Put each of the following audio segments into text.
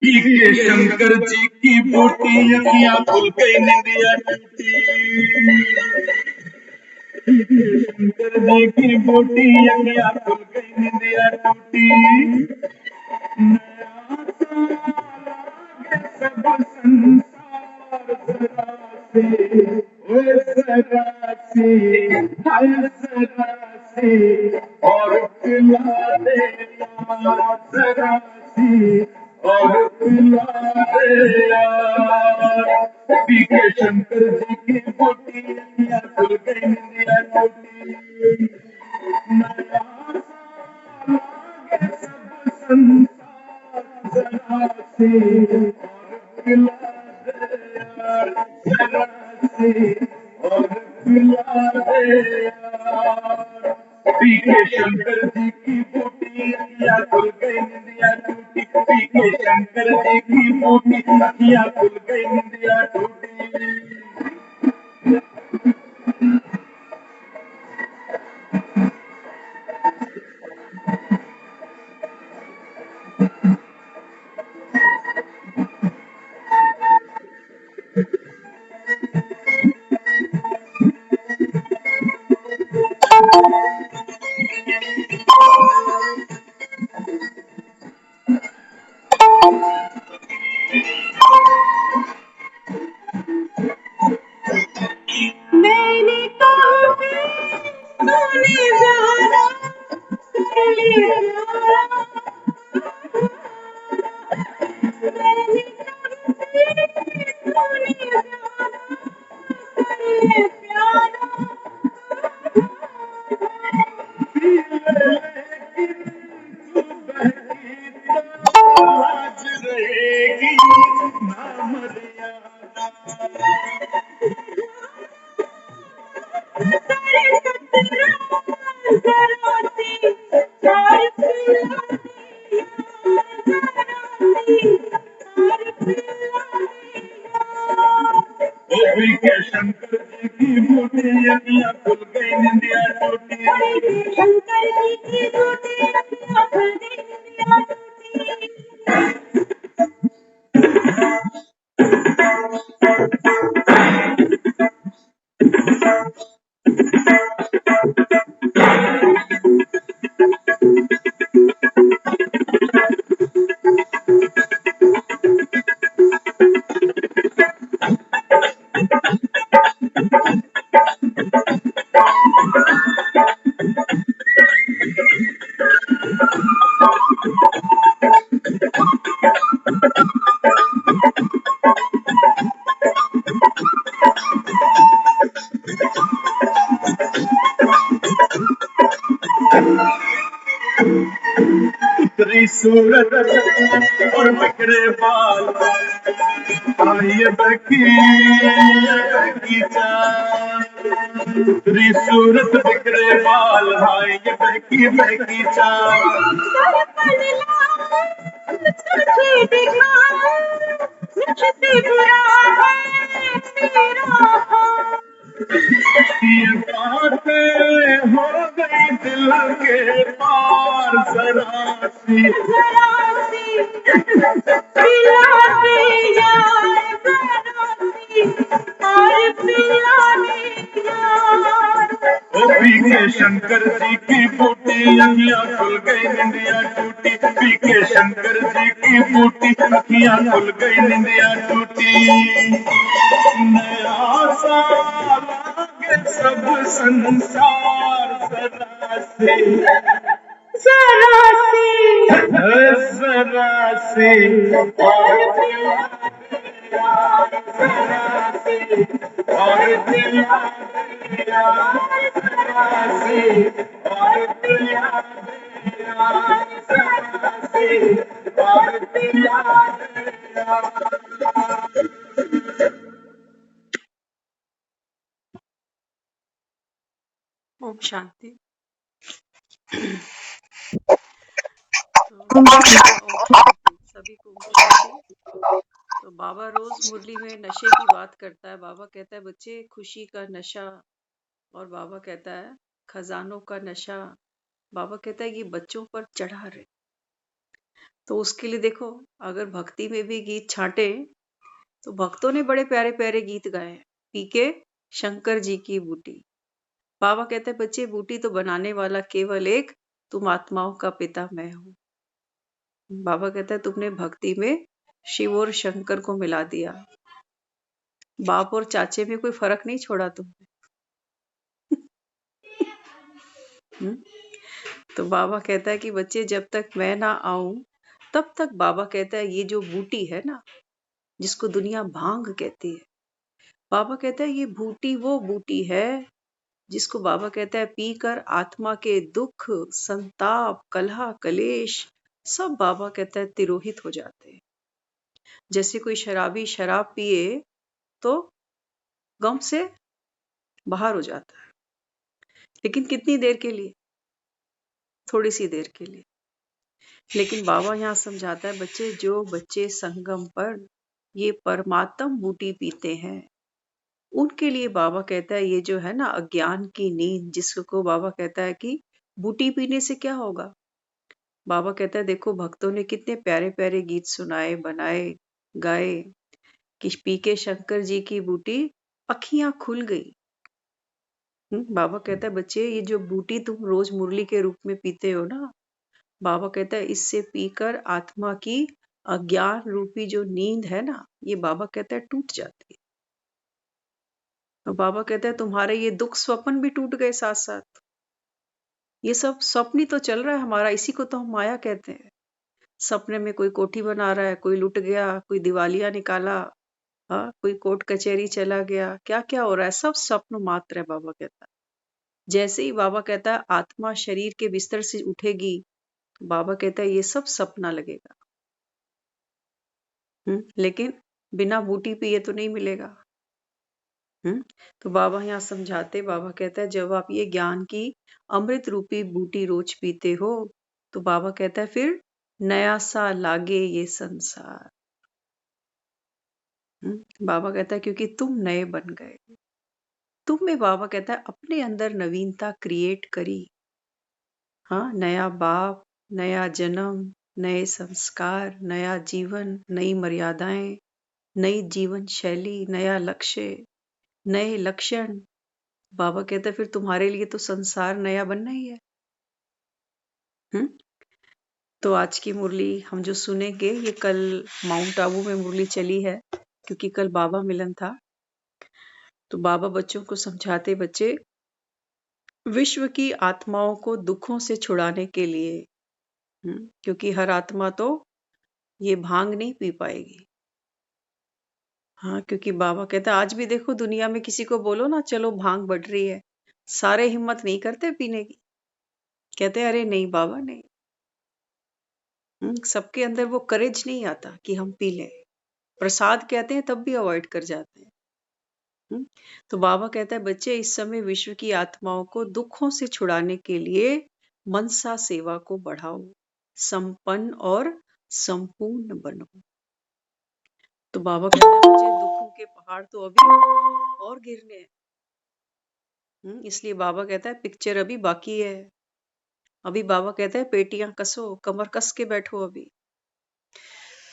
P के शंकर जी की बूटी अखियां खुल गई निंदिया टूटी। शंकर जी की बूटी अखियां खुल गई निंदिया टूटी। नया साल आगे सब संसार सरासे, ओए सरासे, हाय सरासे, और पिला दे यार सरासी, और पिला दे यार। पी के शंकर जी की बूटी अखियां खुल गई निंदिया टूटी। नया साल आगे सब संसार सरासे, और पिला दे यार सरासे, और पिला दे यार। पी के शंकर जी की बूटी अखियां खुल गई निंदिया टूटी। पी के शंकर जी की बूटी अखियां खुल गई निंदिया टूटी। मैंने कहा तूने जाना कर ले प्यारा, मैंने कहा तूने जाना कर ले प्यारा, लाज रहेगी ना मर्यादा। तेरे सतरा जरा सी प्यार पिला दे यार, जरा सी प्यार पिला दे यार। पी के शंकर जी की बूटी अखियां खुल गई निंदिया टूटी। शंकर जी की बूटी अखियां खुल गई निंदिया टूटी। उतरी सूरत और बिखरे बाल, आइए बकी चाल। उतरी सूरत बिखरे बाल, आइए बकी चाल। दर्पण लाओ तुझे दिखाओ, मुझसे बुरा है तेरा हाल। ये बातें हो गई दिल के पार सरासी, जरा सी पिला दे यार, जरा सी और पिला दे यार। ओ पी के शंकर जी की बूटी अखियां खुल गई निंदिया टूटी। पी के शंकर जी की बूटी अखियां खुल गई निंदिया टूटी। नया साल आगे सब संसार सरासे, जरा सी सरासे, और पिला दे यार सरासे, और पिला दे यार सरासे, और पिला दे यार सरासे, और पिला दे यार। ओम शांति। सभी को ओम शांति। तो बाबा रोज मुरली में नशे की बात करता है। बाबा कहता है बच्चे खुशी का नशा, और बाबा कहता है खजानों का नशा बाबा कहता है ये बच्चों पर चढ़ा रहे। तो उसके लिए देखो, अगर भक्ति में भी गीत छांटे तो भक्तों ने बड़े प्यारे प्यारे गीत गाए हैं। पीके शंकर जी की बूटी। बाबा कहते हैं बच्चे, बूटी तो बनाने वाला केवल एक, तुम आत्माओं का पिता मैं हूँ। बाबा कहता है तुमने भक्ति में शिव और शंकर को मिला दिया, बाप और चाचे में कोई फर्क नहीं छोड़ा तुमने। तो बाबा कहता है कि बच्चे, जब तक मैं ना आऊं तब तक, बाबा कहता है ये जो बूटी है ना, जिसको दुनिया भांग कहती है, बाबा कहता है ये बूटी वो बूटी है जिसको बाबा कहता है पीकर आत्मा के दुख, संताप, कलह, कलेश सब बाबा कहता है तिरोहित हो जाते हैं। जैसे कोई शराबी शराब पिए तो गम से बाहर हो जाता है, लेकिन कितनी देर के लिए? थोड़ी सी देर के लिए। लेकिन बाबा यहाँ समझाता है बच्चे, जो बच्चे संगम पर ये परमात्म बूटी पीते हैं, उनके लिए बाबा कहता है ये जो है ना अज्ञान की नींद, जिसको बाबा कहता है कि बूटी पीने से क्या होगा। बाबा कहता है देखो, भक्तों ने कितने प्यारे प्यारे गीत सुनाए, बनाए, गाए कि पी के शंकर जी की बूटी अखियां खुल गई। बाबा कहता है बच्चे, ये जो बूटी तुम रोज मुरली के रूप में पीते हो ना, बाबा कहता है इससे पीकर आत्मा की अज्ञान रूपी जो नींद है ना, ये बाबा कहता है टूट जाती है। और बाबा कहता है तुम्हारे ये दुख स्वप्न भी टूट गए साथ साथ। ये सब स्वप्न ही तो चल रहा है हमारा, इसी को तो हम माया कहते हैं। सपने में कोई कोठी बना रहा है, कोई लुट गया, कोई दिवालिया निकाला, हाँ, कोई कोर्ट कचहरी चला गया, क्या क्या हो रहा है, सब स्वप्न मात्र है। बाबा कहता है जैसे ही बाबा कहता है आत्मा शरीर के बिस्तर से उठेगी, बाबा कहता है ये सब सपना लगेगा। लेकिन बिना बूटी पिए तो नहीं मिलेगा। तो बाबा यहाँ समझाते, बाबा कहता है जब आप ये ज्ञान की अमृत रूपी बूटी रोज पीते हो, तो बाबा कहता है फिर नया सा लागे ये संसार। बाबा कहता है क्योंकि तुम नए बन गए। तुम में बाबा कहता है अपने अंदर नवीनता क्रिएट करी। हाँ, नया बाप, नया जन्म, नए संस्कार, नया जीवन, नई मर्यादाएं, नई जीवन शैली, नया लक्ष्य, नए लक्षण। बाबा कहता है फिर तुम्हारे लिए तो संसार नया बनना ही है। तो आज की मुरली हम जो सुनेंगे, ये कल माउंट आबू में मुरली चली है, क्योंकि कल बाबा मिलन था। तो बाबा बच्चों को समझाते, बच्चे विश्व की आत्माओं को दुखों से छुड़ाने के लिए, क्योंकि हर आत्मा तो ये भांग नहीं पी पाएगी। हाँ, क्योंकि बाबा कहता है आज भी देखो दुनिया में किसी को बोलो ना चलो भांग बढ़ रही है, सारे हिम्मत नहीं करते पीने की। कहते अरे नहीं बाबा नहीं। सबके अंदर वो करेज नहीं आता कि हम पी लें। प्रसाद कहते हैं तब भी अवॉइड कर जाते हैं। तो बाबा कहता है बच्चे, इस समय विश्व की आत्माओं को दुखों से छुड़ाने के लिए मनसा सेवा को बढ़ाओ, संपन्न और संपूर्ण बनो। तो बाबा कहता है बच्चे, दुखों के पहाड़ तो अभी और गिरने हैं। इसलिए बाबा कहता है पिक्चर अभी बाकी है। अभी बाबा कहता है पेटियां कसो, कमर कस के बैठो अभी।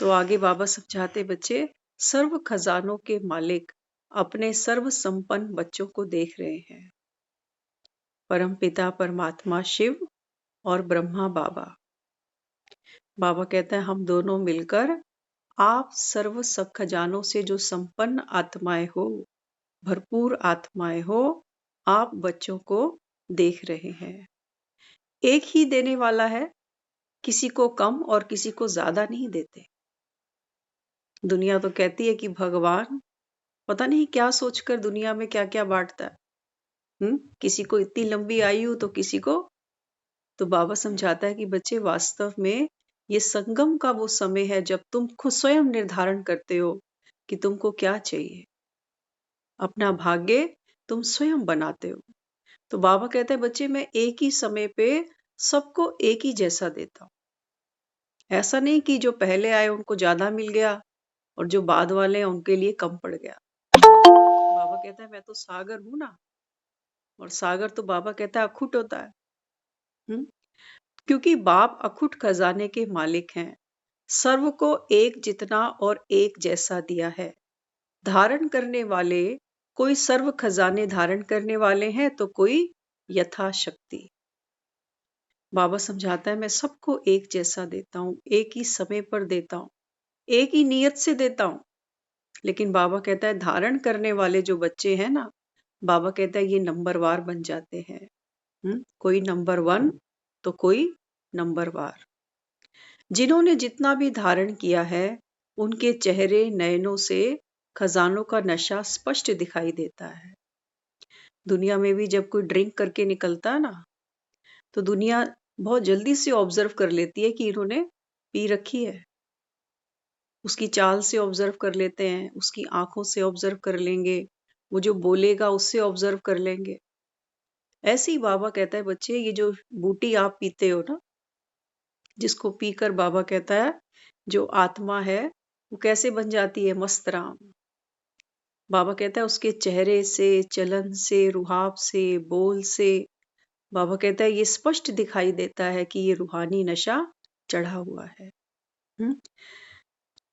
तो आगे बाबा समझाते, बच्चे सर्व खजानों के मालिक अपने सर्व संपन्न बच्चों को देख रहे हैं। परम पिता परमात्मा शिव और ब्रह्मा बाबा। बाबा कहता है हम दोनों मिलकर आप सर्व खजानों से जो संपन्न आत्माएं हो, भरपूर आत्माएं हो, आप बच्चों को देख रहे हैं। एक ही देने वाला है, किसी को कम और किसी को ज्यादा नहीं देते। दुनिया तो कहती है कि भगवान पता नहीं क्या सोचकर दुनिया में क्या क्या बांटता है। किसी को इतनी लंबी आयु तो किसी को। तो बाबा समझाता है कि बच्चे वास्तव में ये संगम का वो समय है जब तुम खुद स्वयं निर्धारण करते हो कि तुमको क्या चाहिए। अपना भाग्य तुम स्वयं बनाते हो। तो बाबा कहते हैं बच्चे, मैं एक ही समय पे सबको एक ही जैसा देता हूँ। ऐसा नहीं कि जो पहले आए उनको ज्यादा मिल गया और जो बाद वाले हैं उनके लिए कम पड़ गया। बाबा कहता है मैं तो सागर हूं ना, और सागर तो बाबा कहता है अखुट होता है। क्योंकि बाप अखुट खजाने के मालिक हैं। सर्व को एक जितना और एक जैसा दिया है। धारण करने वाले कोई सर्व खजाने धारण करने वाले हैं तो कोई यथाशक्ति। बाबा समझाता है मैं सबको एक जैसा देता हूँ, एक ही समय पर देता हूँ, एक ही नियत से देता हूँ। लेकिन बाबा कहता है धारण करने वाले जो बच्चे हैं ना, बाबा कहता है ये नंबरवार बन जाते हैं। कोई नंबर 1 तो कोई नंबरवार। जिन्होंने जितना भी धारण किया है उनके चेहरे नयनों से खजानों का नशा स्पष्ट दिखाई देता है। दुनिया में भी जब कोई ड्रिंक करके निकलता है ना, तो दुनिया बहुत जल्दी से ऑब्जर्व कर लेती है कि इन्होंने पी रखी है। उसकी चाल से ऑब्जर्व कर लेते हैं, उसकी आंखों से ऑब्जर्व कर लेंगे, वो जो बोलेगा उससे ऑब्जर्व कर लेंगे। ऐसे ही बाबा कहता है बच्चे ये जो बूटी आप पीते हो ना, जिसको पीकर बाबा कहता है जो आत्मा है वो कैसे बन जाती है मस्तराम। बाबा कहता है उसके चेहरे से, चलन से, रुहाब से, बोल से बाबा कहता है ये स्पष्ट दिखाई देता है कि ये रूहानी नशा चढ़ा हुआ है।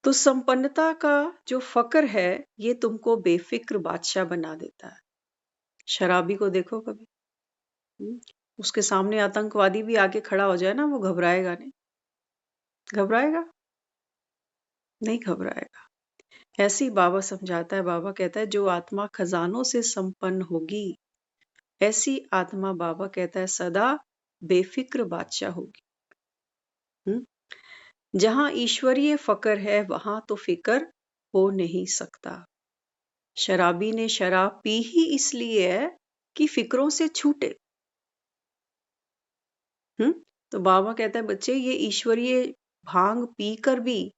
तो संपन्नता का जो फकर है ये तुमको बेफिक्र बादशाह बना देता है। शराबी को देखो कभी, उसके सामने आतंकवादी भी आके खड़ा हो जाए ना, वो घबराएगा नहीं। घबराएगा नहीं, घबराएगा। ऐसे ही बाबा समझाता है। बाबा कहता है जो आत्मा खजानों से संपन्न होगी, ऐसी आत्मा बाबा कहता है सदा बेफिक्र बादशाह होगी। जहां ईश्वरीय फकर है वहां तो फिक्र हो नहीं सकता। शराबी ने शराब पी ही इसलिए है कि फिक्रों से छूटे। तो बाबा कहता है बच्चे ये ईश्वरीय भांग पीकर भी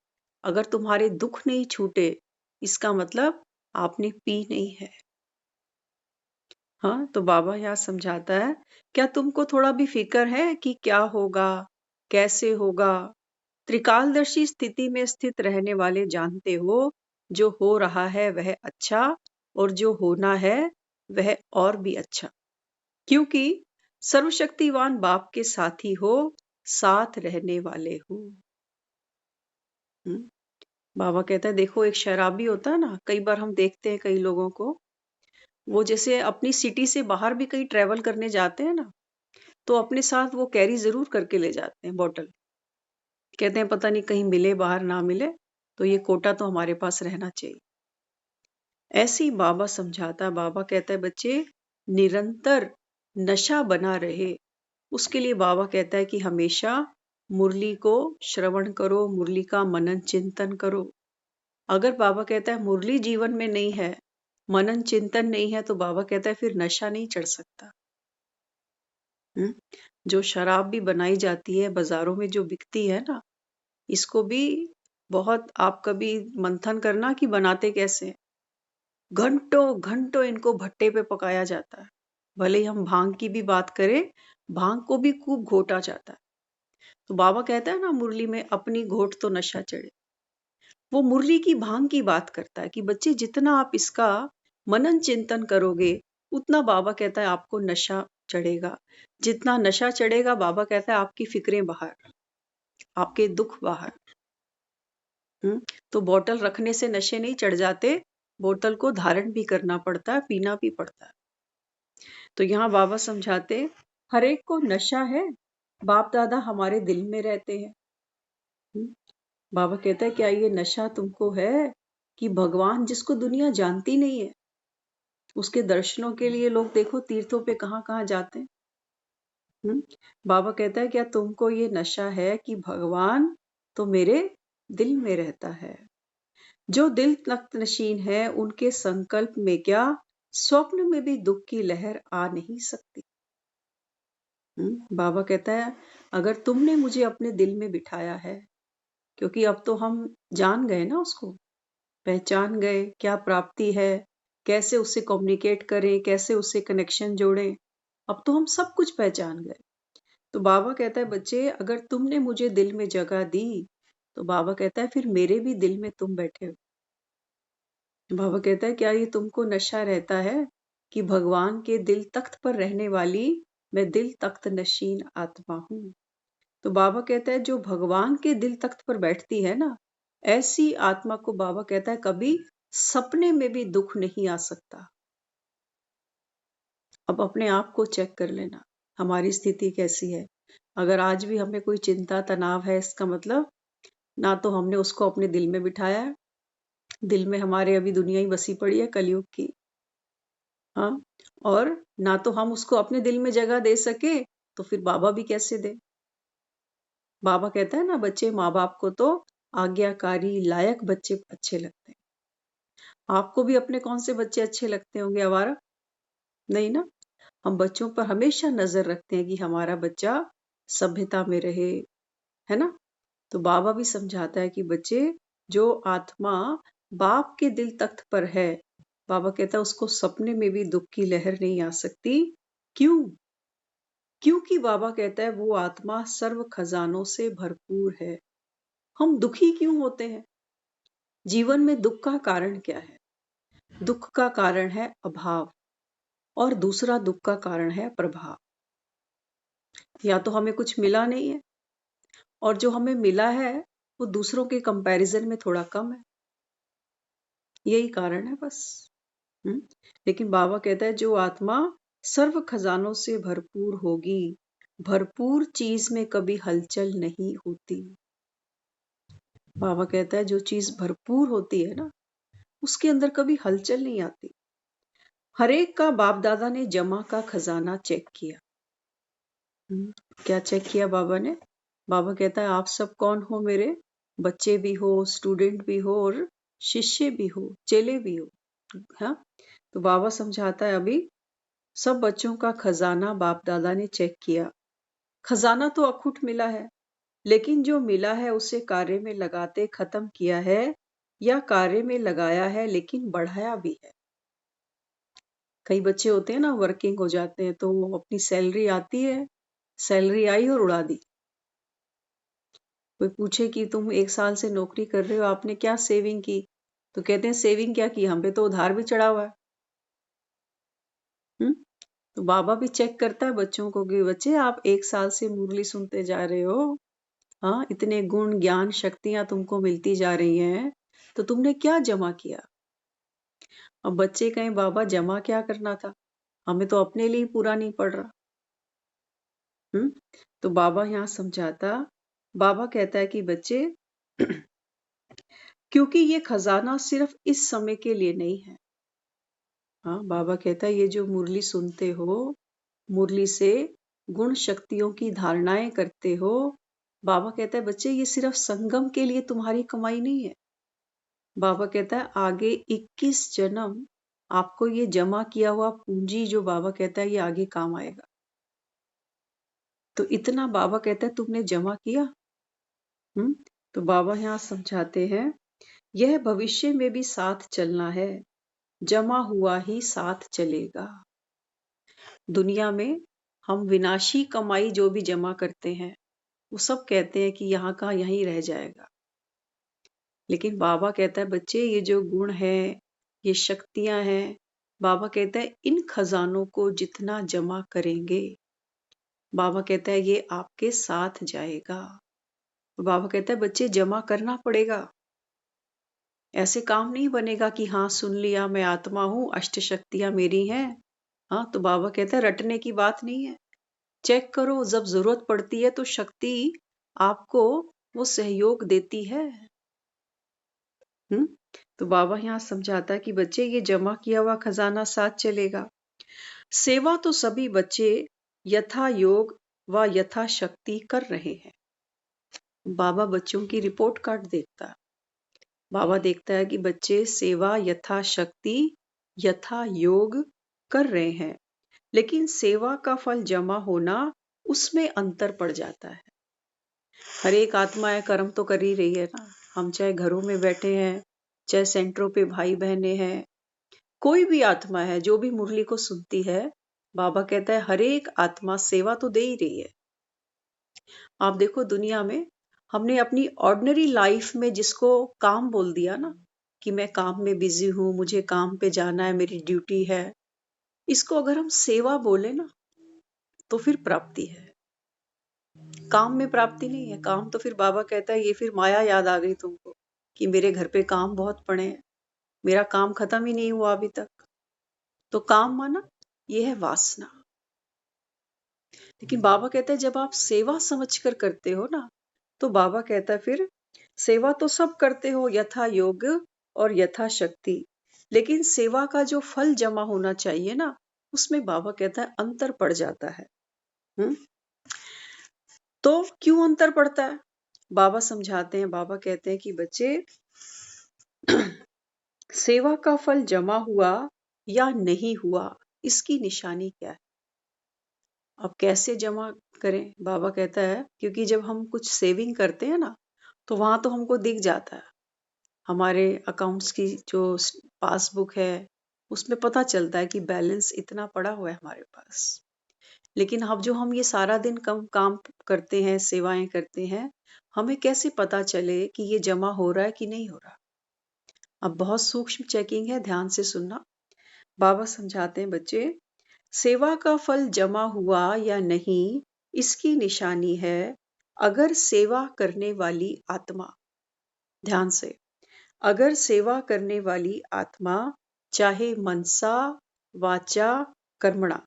अगर तुम्हारे दुख नहीं छूटे, इसका मतलब आपने पी नहीं है। हाँ, तो बाबा यहाँ समझाता है क्या तुमको थोड़ा भी फिक्र है कि क्या होगा, कैसे होगा। त्रिकालदर्शी स्थिति में स्थित रहने वाले जानते हो जो हो रहा है वह अच्छा और जो होना है वह और भी अच्छा, क्योंकि सर्वशक्तिवान बाप के साथी हो, साथ रहने वाले हो। बाबा कहता है देखो एक शराबी होता है ना, कई बार हम देखते हैं कई लोगों को, वो जैसे अपनी सिटी से बाहर भी कहीं ट्रेवल करने जाते हैं ना, तो अपने साथ वो कैरी जरूर करके ले जाते हैं बॉटल। कहते हैं पता नहीं कहीं मिले बाहर ना मिले, तो ये कोटा तो हमारे पास रहना चाहिए। ऐसे ही बाबा समझाता, बाबा कहता है बच्चे निरंतर नशा बना रहे, उसके लिए बाबा कहता है कि हमेशा मुरली को श्रवण करो, मुरली का मनन चिंतन करो। अगर बाबा कहता है मुरली जीवन में नहीं है, मनन चिंतन नहीं है, तो बाबा कहता है फिर नशा नहीं चढ़ सकता। जो शराब भी बनाई जाती है बाजारों में जो बिकती है ना, इसको भी बहुत आप कभी मंथन करना कि बनाते कैसे हैं। घंटों घंटों इनको भट्टे पे पकाया जाता है। भले ही हम भांग की भी बात करें, भांग को भी खूब घोटा जाता है। तो बाबा कहता है ना मुरली में अपनी घोट तो नशा चढ़े। वो मुरली की भांग की बात करता है कि बच्चे जितना आप इसका मनन चिंतन करोगे उतना बाबा कहता है आपको नशा चढ़ेगा। जितना नशा चढ़ेगा बाबा कहता है आपकी फिक्रें बाहर, आपके दुख बाहर। तो बोतल रखने से नशे नहीं चढ़ जाते, बोतल को धारण भी करना पड़ता है, पीना भी पड़ता है। तो यहाँ बाबा समझाते हर एक को नशा है, बाप दादा हमारे दिल में रहते हैं। बाबा कहता है क्या ये नशा तुमको है कि भगवान जिसको दुनिया जानती नहीं है, उसके दर्शनों के लिए लोग देखो तीर्थों पे कहाँ कहाँ जाते हैं। बाबा कहता है क्या तुमको ये नशा है कि भगवान तो मेरे दिल में रहता है। जो दिल तख्त नशीन है उनके संकल्प में क्या स्वप्न में भी दुख की लहर आ नहीं सकती। बाबा कहता है अगर तुमने मुझे अपने दिल में बिठाया है, क्योंकि अब तो हम जान गए ना, उसको पहचान गए क्या प्राप्ति है, कैसे उससे कम्युनिकेट करें, कैसे उससे कनेक्शन जोड़ें, अब तो हम सब कुछ पहचान गए। तो बाबा कहता है बच्चे अगर तुमने मुझे दिल में जगह दी, तो बाबा कहता है फिर मेरे भी दिल में तुम बैठे हो। बाबा कहता है क्या ये तुमको नशा रहता है कि भगवान के दिल तख्त पर रहने वाली मैं दिल तख्त नशीन आत्मा हूँ। तो बाबा कहता है जो भगवान के दिल तख्त पर बैठती है ना, ऐसी आत्मा को बाबा कहता है कभी सपने में भी दुख नहीं आ सकता। अब अपने आप को चेक कर लेना, हमारी स्थिति कैसी है। अगर आज भी हमें कोई चिंता तनाव है, इसका मतलब ना तो हमने उसको अपने दिल में बिठाया है, दिल में हमारे अभी दुनिया ही बसी पड़ी है कलयुग की, हाँ, और ना तो हम उसको अपने दिल में जगह दे सके, तो फिर बाबा भी कैसे दे। बाबा कहता है ना, बच्चे माँ बाप को तो आज्ञाकारी लायक बच्चे अच्छे लगते हैं। आपको भी अपने कौन से बच्चे अच्छे लगते होंगे आवारा? नहीं ना। हम बच्चों पर हमेशा नजर रखते हैं कि हमारा बच्चा सभ्यता में रहे, है ना। तो बाबा भी समझाता है कि बच्चे, जो आत्मा बाप के दिल तख्त पर है, बाबा कहता है उसको सपने में भी दुख की लहर नहीं आ सकती। क्यों? क्योंकि बाबा कहता है वो आत्मा सर्व खजानों से भरपूर है। हम दुखी क्यों होते हैं? जीवन में दुख का कारण क्या है? दुख का कारण है अभाव, और दूसरा दुख का कारण है प्रभाव। या तो हमें कुछ मिला नहीं है, और जो हमें मिला है वो दूसरों के कंपैरिजन में थोड़ा कम है, यही कारण है बस। हम्म। लेकिन बाबा कहता है जो आत्मा सर्व खजानों से भरपूर होगी, भरपूर चीज में कभी हलचल नहीं होती। बाबा कहता है जो चीज भरपूर होती है ना, उसके अंदर कभी हलचल नहीं आती। हरेक का बाप दादा ने जमा का खजाना चेक किया। क्या चेक किया बाबा ने? बाबा कहता है आप सब कौन हो मेरे? बच्चे भी हो, स्टूडेंट भी हो, और शिष्य भी हो, चेले भी हो। हाँ, तो बाबा समझाता है अभी सब बच्चों का खजाना बाप दादा ने चेक किया। खजाना तो अखुट मिला है, लेकिन जो मिला है उसे कार्य में लगाते खत्म किया है, या कार्य में लगाया है लेकिन बढ़ाया भी है। कई बच्चे होते हैं ना, वर्किंग हो जाते हैं, तो अपनी सैलरी आती है, सैलरी आई और उड़ा दी। कोई पूछे कि तुम 1 साल से नौकरी कर रहे हो, आपने क्या सेविंग की? तो कहते हैं सेविंग क्या की, हम पे तो उधार भी चढ़ा हुआ है। हम्म। तो बाबा भी चेक करता है बच्चों को कि बच्चे आप 1 साल से मुरली सुनते जा रहे हो, हाँ, इतने गुण ज्ञान शक्तियां तुमको मिलती जा रही हैं, तो तुमने क्या जमा किया? अब बच्चे कहें बाबा जमा क्या करना था, हमें तो अपने लिए पूरा नहीं पड़ रहा। हम्म। तो बाबा यहाँ समझाता, बाबा कहता है कि बच्चे क्योंकि ये खजाना सिर्फ इस समय के लिए नहीं है। हाँ, बाबा कहता है ये जो मुरली सुनते हो, मुरली से गुण शक्तियों की धारणाएं करते हो, बाबा कहता है बच्चे ये सिर्फ संगम के लिए तुम्हारी कमाई नहीं है। बाबा कहता है आगे 21 जन्म आपको ये जमा किया हुआ पूंजी, जो बाबा कहता है ये आगे काम आएगा। तो इतना बाबा कहता है तुमने जमा किया। तो बाबा यहाँ समझाते हैं यह भविष्य में भी साथ चलना है, जमा हुआ ही साथ चलेगा। दुनिया में हम विनाशी कमाई जो भी जमा करते हैं, वो सब कहते हैं कि यहाँ का यहीं रह जाएगा। लेकिन बाबा कहता है बच्चे ये जो गुण है, ये शक्तियां हैं, बाबा कहता है इन खजानों को जितना जमा करेंगे, बाबा कहता है ये आपके साथ जाएगा। बाबा कहता है बच्चे जमा करना पड़ेगा, ऐसे काम नहीं बनेगा कि हाँ सुन लिया मैं आत्मा हूँ, अष्ट शक्तियां मेरी हैं। हाँ, तो बाबा कहता है रटने की बात नहीं है, चेक करो, जब जरूरत पड़ती है तो शक्ति आपको वो सहयोग देती है। तो बाबा यहाँ समझाता है कि बच्चे ये जमा किया हुआ खजाना साथ चलेगा। सेवा तो सभी बच्चे यथा योग व यथा शक्ति कर रहे हैं। बाबा बच्चों की रिपोर्ट कार्ड देखता है। बाबा देखता है कि बच्चे सेवा यथा शक्ति यथा योग कर रहे हैं, लेकिन सेवा का फल जमा होना, उसमें अंतर पड़ जाता है। हर एक आत्मा कर्म तो कर ही रही है ना, हम चाहे घरों में बैठे हैं, चाहे सेंटरों पे भाई बहने हैं, कोई भी आत्मा है जो भी मुरली को सुनती है, बाबा कहता है हर एक आत्मा सेवा तो दे ही रही है। आप देखो दुनिया में हमने अपनी ऑर्डिनरी लाइफ में जिसको काम बोल दिया ना, कि मैं काम में बिजी हूं, मुझे काम पे जाना है, मेरी ड्यूटी है, इसको अगर हम सेवा बोले ना तो फिर प्राप्ति है, काम में प्राप्ति नहीं है। काम तो फिर बाबा कहता है ये फिर माया याद आ गई तुमको कि मेरे घर पे काम बहुत पड़े हैं, मेरा काम खत्म ही नहीं हुआ अभी तक। तो काम माना ये है वासना। लेकिन बाबा कहता है जब आप सेवा समझकर करते हो ना, तो बाबा कहता है फिर सेवा तो सब करते हो यथा योग्य और यथा शक्ति, लेकिन सेवा का जो फल जमा होना चाहिए ना, उसमें बाबा कहता है अंतर पड़ जाता है। तो क्यों अंतर पड़ता है? बाबा समझाते हैं। बाबा कहते हैं कि बच्चे सेवा का फल जमा हुआ या नहीं हुआ, इसकी निशानी क्या है? अब कैसे जमा करें? बाबा कहता है क्योंकि जब हम कुछ सेविंग करते हैं ना, तो वहां तो हमको दिख जाता है, हमारे अकाउंट्स की जो पासबुक है उसमें पता चलता है कि बैलेंस इतना पड़ा हुआ है हमारे पास। लेकिन अब जो हम ये सारा दिन कम काम करते हैं, सेवाएं करते हैं, हमें कैसे पता चले कि ये जमा हो रहा है कि नहीं हो रहा? अब बहुत सूक्ष्म चेकिंग है, ध्यान से सुनना। बाबा समझाते हैं बच्चे, सेवा का फल जमा हुआ या नहीं, इसकी निशानी है अगर सेवा करने वाली आत्मा, ध्यान से, अगर सेवा करने वाली आत्मा चाहे मनसा वाचा कर्मणा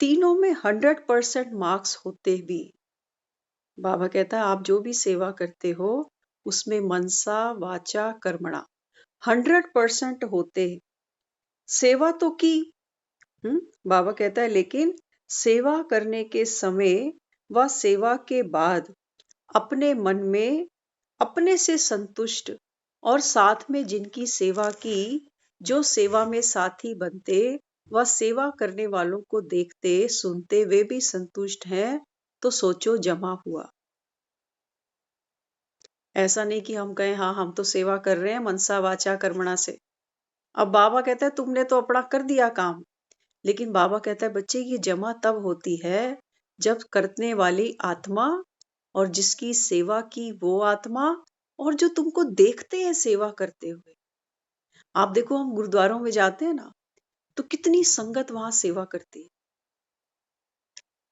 तीनों में 100% मार्क्स होते भी, बाबा कहता है आप जो भी सेवा करते हो उसमें मनसा वाचा कर्मणा 100% होते, सेवा तो की, बाबा कहता है लेकिन सेवा करने के समय व सेवा के बाद अपने मन में अपने से संतुष्ट और साथ में जिनकी सेवा की, जो सेवा में साथी बनते व सेवा करने वालों को देखते सुनते वे भी संतुष्ट हैं, तो सोचो जमा हुआ। ऐसा नहीं कि हम कहें हाँ हम तो सेवा कर रहे हैं मनसा वाचा कर्मणा से। अब बाबा कहता है तुमने तो अपना कर दिया काम, लेकिन बाबा कहता है बच्चे ये जमा तब होती है जब करने वाली आत्मा और जिसकी सेवा की वो आत्मा और जो तुमको देखते हैं सेवा करते हुए। आप देखो हम गुरुद्वारों में जाते हैं ना, तो कितनी संगत वहां सेवा करती है।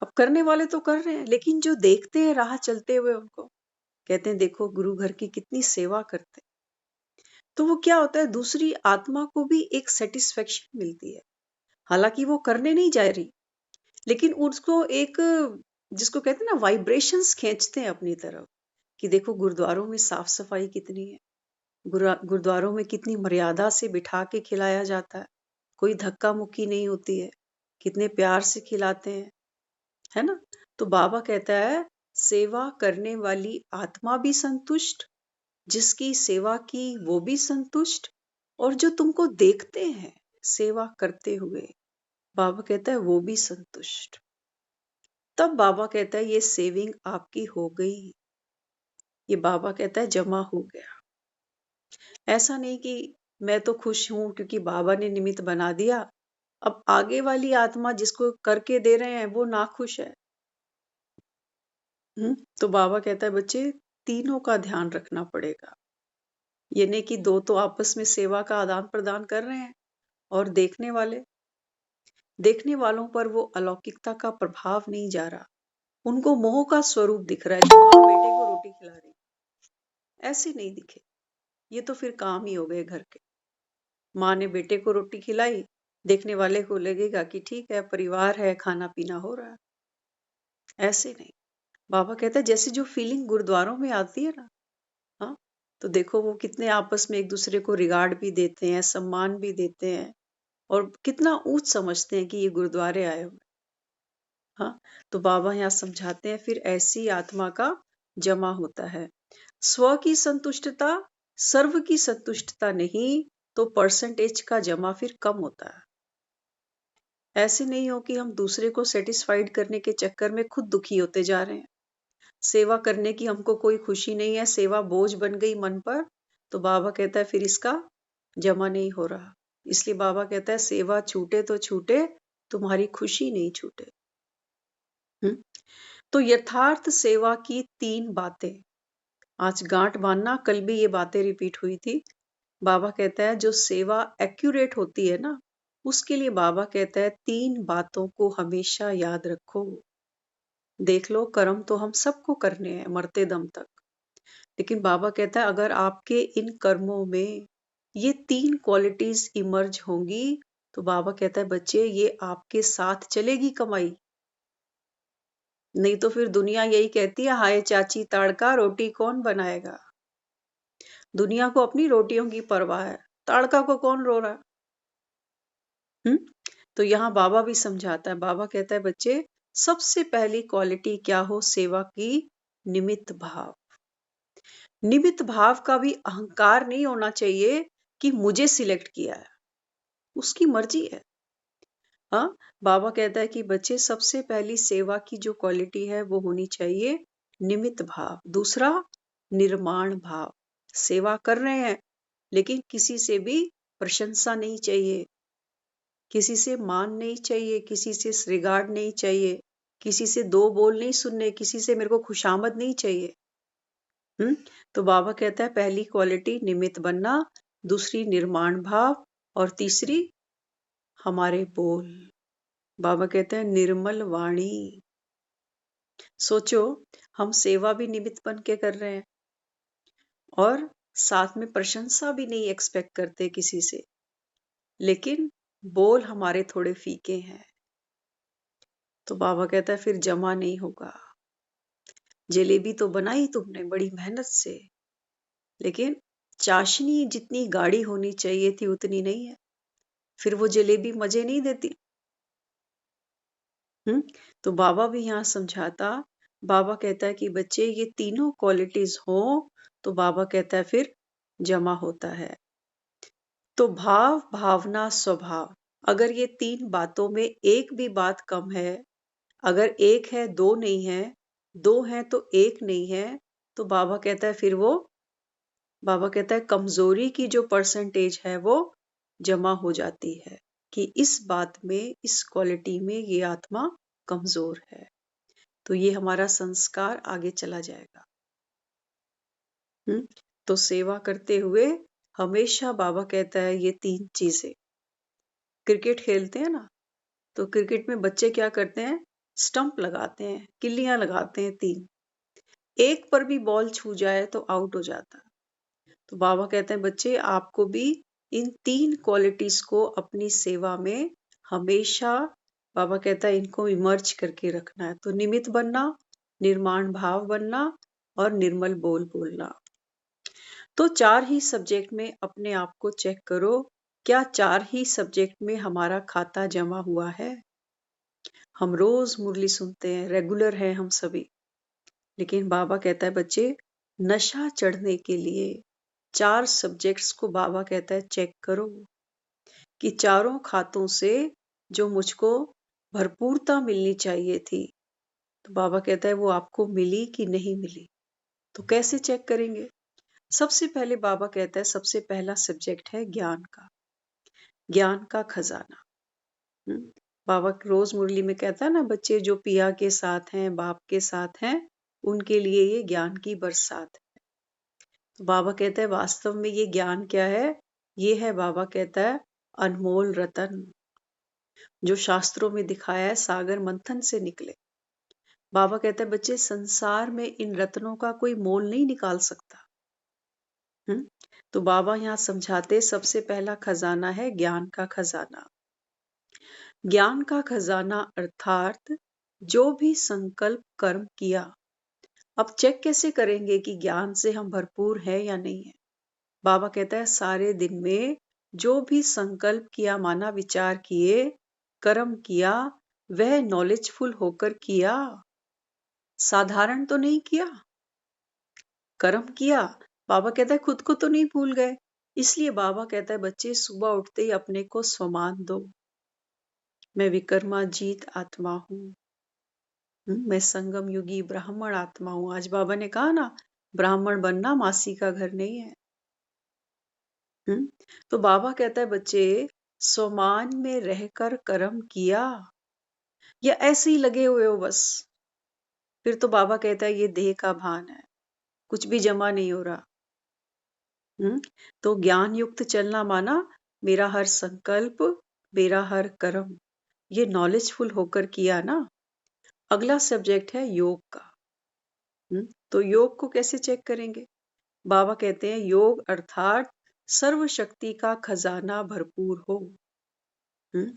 अब करने वाले तो कर रहे हैं, लेकिन जो देखते हैं राह चलते हुए उनको कहते हैं देखो गुरु घर की कितनी सेवा करते हैं। तो वो क्या होता है, दूसरी आत्मा को भी एक सेटिस्फेक्शन मिलती है। हालांकि वो करने नहीं जा रही, लेकिन उसको एक, जिसको कहते हैं ना, वाइब्रेशंस खींचते हैं अपनी तरफ कि देखो गुरुद्वारों में साफ सफाई कितनी है, गुरुद्वारों में कितनी मर्यादा से बिठा के खिलाया जाता है, कोई धक्का मुक्की नहीं होती है, कितने प्यार से खिलाते हैं, है ना? तो बाबा कहता है सेवा करने वाली आत्मा भी संतुष्ट, जिसकी सेवा की वो भी संतुष्ट, और जो तुमको देखते हैं सेवा करते हुए, बाबा कहता है वो भी संतुष्ट। तब बाबा कहता है ये सेविंग आपकी हो गई, ये बाबा कहता है जमा हो गया। ऐसा नहीं कि मैं तो खुश हूं क्योंकि बाबा ने निमित्त बना दिया, अब आगे वाली आत्मा जिसको करके दे रहे हैं वो नाखुश है। तो बाबा कहता है बच्चे तीनों का ध्यान रखना पड़ेगा। ये नहीं कि दो तो आपस में सेवा का आदान प्रदान कर रहे हैं और देखने वालों पर वो अलौकिकता का प्रभाव नहीं जा रहा, उनको मोह का स्वरूप दिख रहा है जो माँ बेटे को रोटी खिला रही, ऐसे नहीं दिखे। ये तो फिर काम ही हो गए घर के। माँ ने बेटे को रोटी खिलाई, देखने वाले को लगेगा कि ठीक है परिवार है, खाना पीना हो रहा है, ऐसे नहीं। बाबा कहता है जैसे जो फीलिंग गुरुद्वारों में आती है ना, हाँ, तो देखो वो कितने आपस में एक दूसरे को रिगार्ड भी देते हैं, सम्मान भी देते हैं, और कितना ऊंच समझते हैं कि ये गुरुद्वारे आए हुए। हाँ, तो बाबा यहाँ समझाते हैं फिर ऐसी आत्मा का जमा होता है। स्व की संतुष्टता, सर्व की संतुष्टता नहीं, तो परसेंटेज का जमा फिर कम होता है। ऐसे नहीं हो कि हम दूसरे को सेटिस्फाइड करने के चक्कर में खुद दुखी होते जा रहे हैं। सेवा करने की हमको कोई खुशी नहीं है, सेवा बोझ बन गई मन पर, तो बाबा कहता है फिर इसका जमा नहीं हो रहा। इसलिए बाबा कहता है सेवा छूटे तो छूटे, तुम्हारी खुशी नहीं छूटे। तो यथार्थ सेवा की 3 बातें आज गांठ बांधना, कल भी ये बातें रिपीट हुई थी। बाबा कहता है जो सेवा एक्यूरेट होती है ना, उसके लिए बाबा कहता है 3 बातों को हमेशा याद रखो। देख लो, कर्म तो हम सबको करने हैं मरते दम तक, लेकिन बाबा कहता है अगर आपके इन कर्मों में ये 3 क्वालिटीज इमर्ज होंगी तो बाबा कहता है बच्चे ये आपके साथ चलेगी कमाई। नहीं तो फिर दुनिया यही कहती है हाय चाची ताड़का रोटी कौन बनाएगा। दुनिया को अपनी रोटियों की परवाह है, ताड़का को कौन रो रहा है। तो यहाँ बाबा भी समझाता है, बाबा कहता है बच्चे सबसे पहली क्वालिटी क्या हो सेवा की, निमित्त भाव। निमित्त भाव का भी अहंकार नहीं होना चाहिए कि मुझे सिलेक्ट किया है, उसकी मर्जी है। हाँ, बाबा कहता है कि बच्चे सबसे पहली सेवा की जो क्वालिटी है वो होनी चाहिए निमित्त भाव। दूसरा निर्माण भाव, सेवा कर रहे हैं लेकिन किसी से भी प्रशंसा नहीं चाहिए, किसी से मान नहीं चाहिए, किसी से श्रीगार्ड नहीं चाहिए, किसी से 2 बोल नहीं सुनने, किसी से मेरे को खुशामद नहीं चाहिए। तो बाबा कहता है पहली क्वालिटी निमित्त बनना, दूसरी निर्माण भाव और तीसरी हमारे बोल। बाबा कहते हैं निर्मल वाणी। सोचो हम सेवा भी निमित्त बन के कर रहे हैं और साथ में प्रशंसा भी नहीं एक्सपेक्ट करते किसी से, लेकिन बोल हमारे थोड़े फीके हैं। तो बाबा कहता है फिर जमा नहीं होगा। जलेबी तो बनाई तुमने बड़ी मेहनत से, लेकिन चाशनी जितनी गाढ़ी होनी चाहिए थी उतनी नहीं है, फिर वो जलेबी मजे नहीं देती। तो बाबा भी यहाँ समझाता, बाबा कहता है कि बच्चे ये तीनों क्वालिटीज हो तो बाबा कहता है फिर जमा होता है। तो भाव भावना स्वभाव, अगर ये 3 बातों में एक भी बात कम है, अगर एक है 2 नहीं है, 2 है तो 1 नहीं है, तो बाबा कहता है फिर वो, बाबा कहता है कमजोरी की जो परसेंटेज है वो जमा हो जाती है कि इस बात में, इस क्वालिटी में ये आत्मा कमजोर है, तो ये हमारा संस्कार आगे चला जाएगा। तो सेवा करते हुए हमेशा बाबा कहता है ये 3 चीजें। क्रिकेट खेलते हैं ना, तो क्रिकेट में बच्चे क्या करते हैं, स्टंप लगाते हैं, किल्लियां लगाते हैं 3, एक पर भी बॉल छू जाए तो आउट हो जाता। तो बाबा कहते हैं बच्चे आपको भी इन 3 क्वालिटीज को अपनी सेवा में हमेशा, बाबा कहता है इनको इमर्ज करके रखना है। तो निमित्त बनना, निर्माण भाव बनना और निर्मल बोल बोलना। तो 4 ही सब्जेक्ट में अपने आप को चेक करो, क्या 4 ही सब्जेक्ट में हमारा खाता जमा हुआ है। हम रोज मुरली सुनते हैं, रेगुलर हैं हम सभी, लेकिन बाबा कहता है बच्चे नशा चढ़ने के लिए 4 सब्जेक्ट्स को बाबा कहता है चेक करो कि चारों खातों से जो मुझको भरपूरता मिलनी चाहिए थी, तो बाबा कहता है वो आपको मिली कि नहीं मिली। तो कैसे चेक करेंगे? सबसे पहले बाबा कहता है सबसे पहला सब्जेक्ट है ज्ञान का, ज्ञान का खजाना। बाबा रोज मुरली में कहता है ना, बच्चे जो पिया के साथ हैं, बाप के साथ हैं, उनके लिए ये ज्ञान की बरसात है। तो बाबा कहता है वास्तव में ये ज्ञान क्या है, ये है बाबा कहता है अनमोल रतन, जो शास्त्रों में दिखाया है सागर मंथन से निकले। बाबा कहता है बच्चे संसार में इन रत्नों का कोई मोल नहीं निकाल सकता। तो बाबा यहाँ समझाते सबसे पहला खजाना है ज्ञान का खजाना। ज्ञान का खजाना अर्थात जो भी संकल्प कर्म किया। अब चेक कैसे करेंगे कि ज्ञान से हम भरपूर है या नहीं है? बाबा कहता है सारे दिन में जो भी संकल्प किया, माना विचार किए, कर्म किया, वह नॉलेजफुल होकर किया, साधारण तो नहीं किया। कर्म किया, बाबा कहता है खुद को तो नहीं भूल गए। इसलिए बाबा कहता है बच्चे सुबह उठते ही अपने को स्वमान दो, मैं विकर्माजीत आत्मा हूँ, मैं संगम युगी ब्राह्मण आत्मा हूं। आज बाबा ने कहा ना, ब्राह्मण बनना मासी का घर नहीं है। तो बाबा कहता है बच्चे स्वमान में रहकर कर्म किया या ऐसे ही लगे हुए हो बस, फिर तो बाबा कहता है ये देह का भान है, कुछ भी जमा नहीं हो रहा। तो ज्ञान युक्त चलना माना मेरा हर संकल्प मेरा हर कर्म, ये नॉलेजफुल होकर किया ना। अगला सब्जेक्ट है योग का। तो योग को कैसे चेक करेंगे? बाबा कहते हैं योग अर्थात सर्व शक्ति का खजाना भरपूर हो।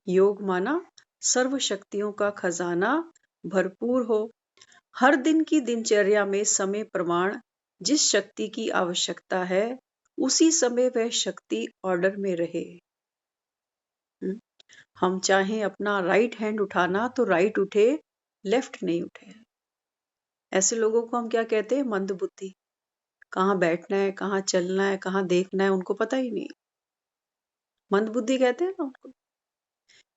योग माना सर्व शक्तियों का खजाना भरपूर हो। हर दिन की दिनचर्या में समय प्रमाण जिस शक्ति की आवश्यकता है उसी समय वह शक्ति ऑर्डर में रहे। हम चाहें अपना राइट हैंड उठाना तो राइट उठे, लेफ्ट नहीं उठे। ऐसे लोगों को हम क्या कहते हैं? मंद बुद्धि। कहाँ बैठना है, कहाँ चलना है, कहाँ देखना है, उनको पता ही नहीं। मंद बुद्धि कहते हैं ना उनको।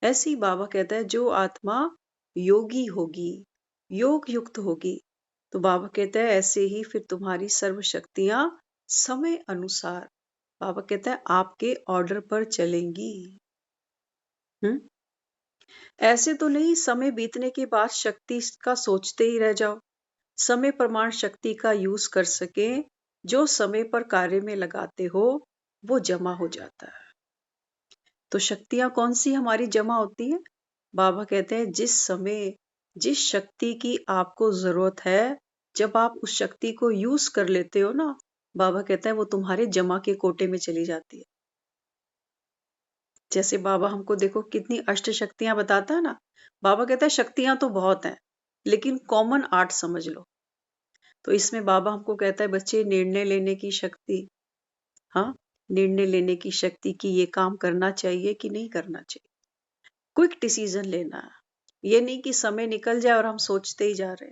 ऐसे ही बाबा कहता है जो आत्मा योगी होगी, योग युक्त होगी, तो बाबा कहता है ऐसे ही फिर तुम्हारी सर्व शक्तियां समय अनुसार, बाबा कहता है आपके ऑर्डर पर चलेंगी। ऐसे तो नहीं समय बीतने के बाद शक्ति का सोचते ही रह जाओ। समय प्रमाण शक्ति का यूज कर सके, जो समय पर कार्य में लगाते हो वो जमा हो जाता है। तो शक्तियां कौन सी हमारी जमा होती है? बाबा कहते हैं जिस समय जिस शक्ति की आपको जरूरत है, जब आप उस शक्ति को यूज कर लेते हो ना, बाबा कहता है वो तुम्हारे जमा के कोटे में चली जाती है। जैसे बाबा हमको देखो कितनी अष्ट शक्तियां बताता है ना। बाबा कहता है शक्तियां तो बहुत हैं, लेकिन कॉमन 8 समझ लो। तो इसमें बाबा हमको कहता है बच्चे निर्णय लेने की शक्ति, हाँ, निर्णय लेने की शक्ति कि ये काम करना चाहिए कि नहीं करना चाहिए। क्विक डिसीजन लेना है, ये नहीं कि समय निकल जाए और हम सोचते ही जा रहे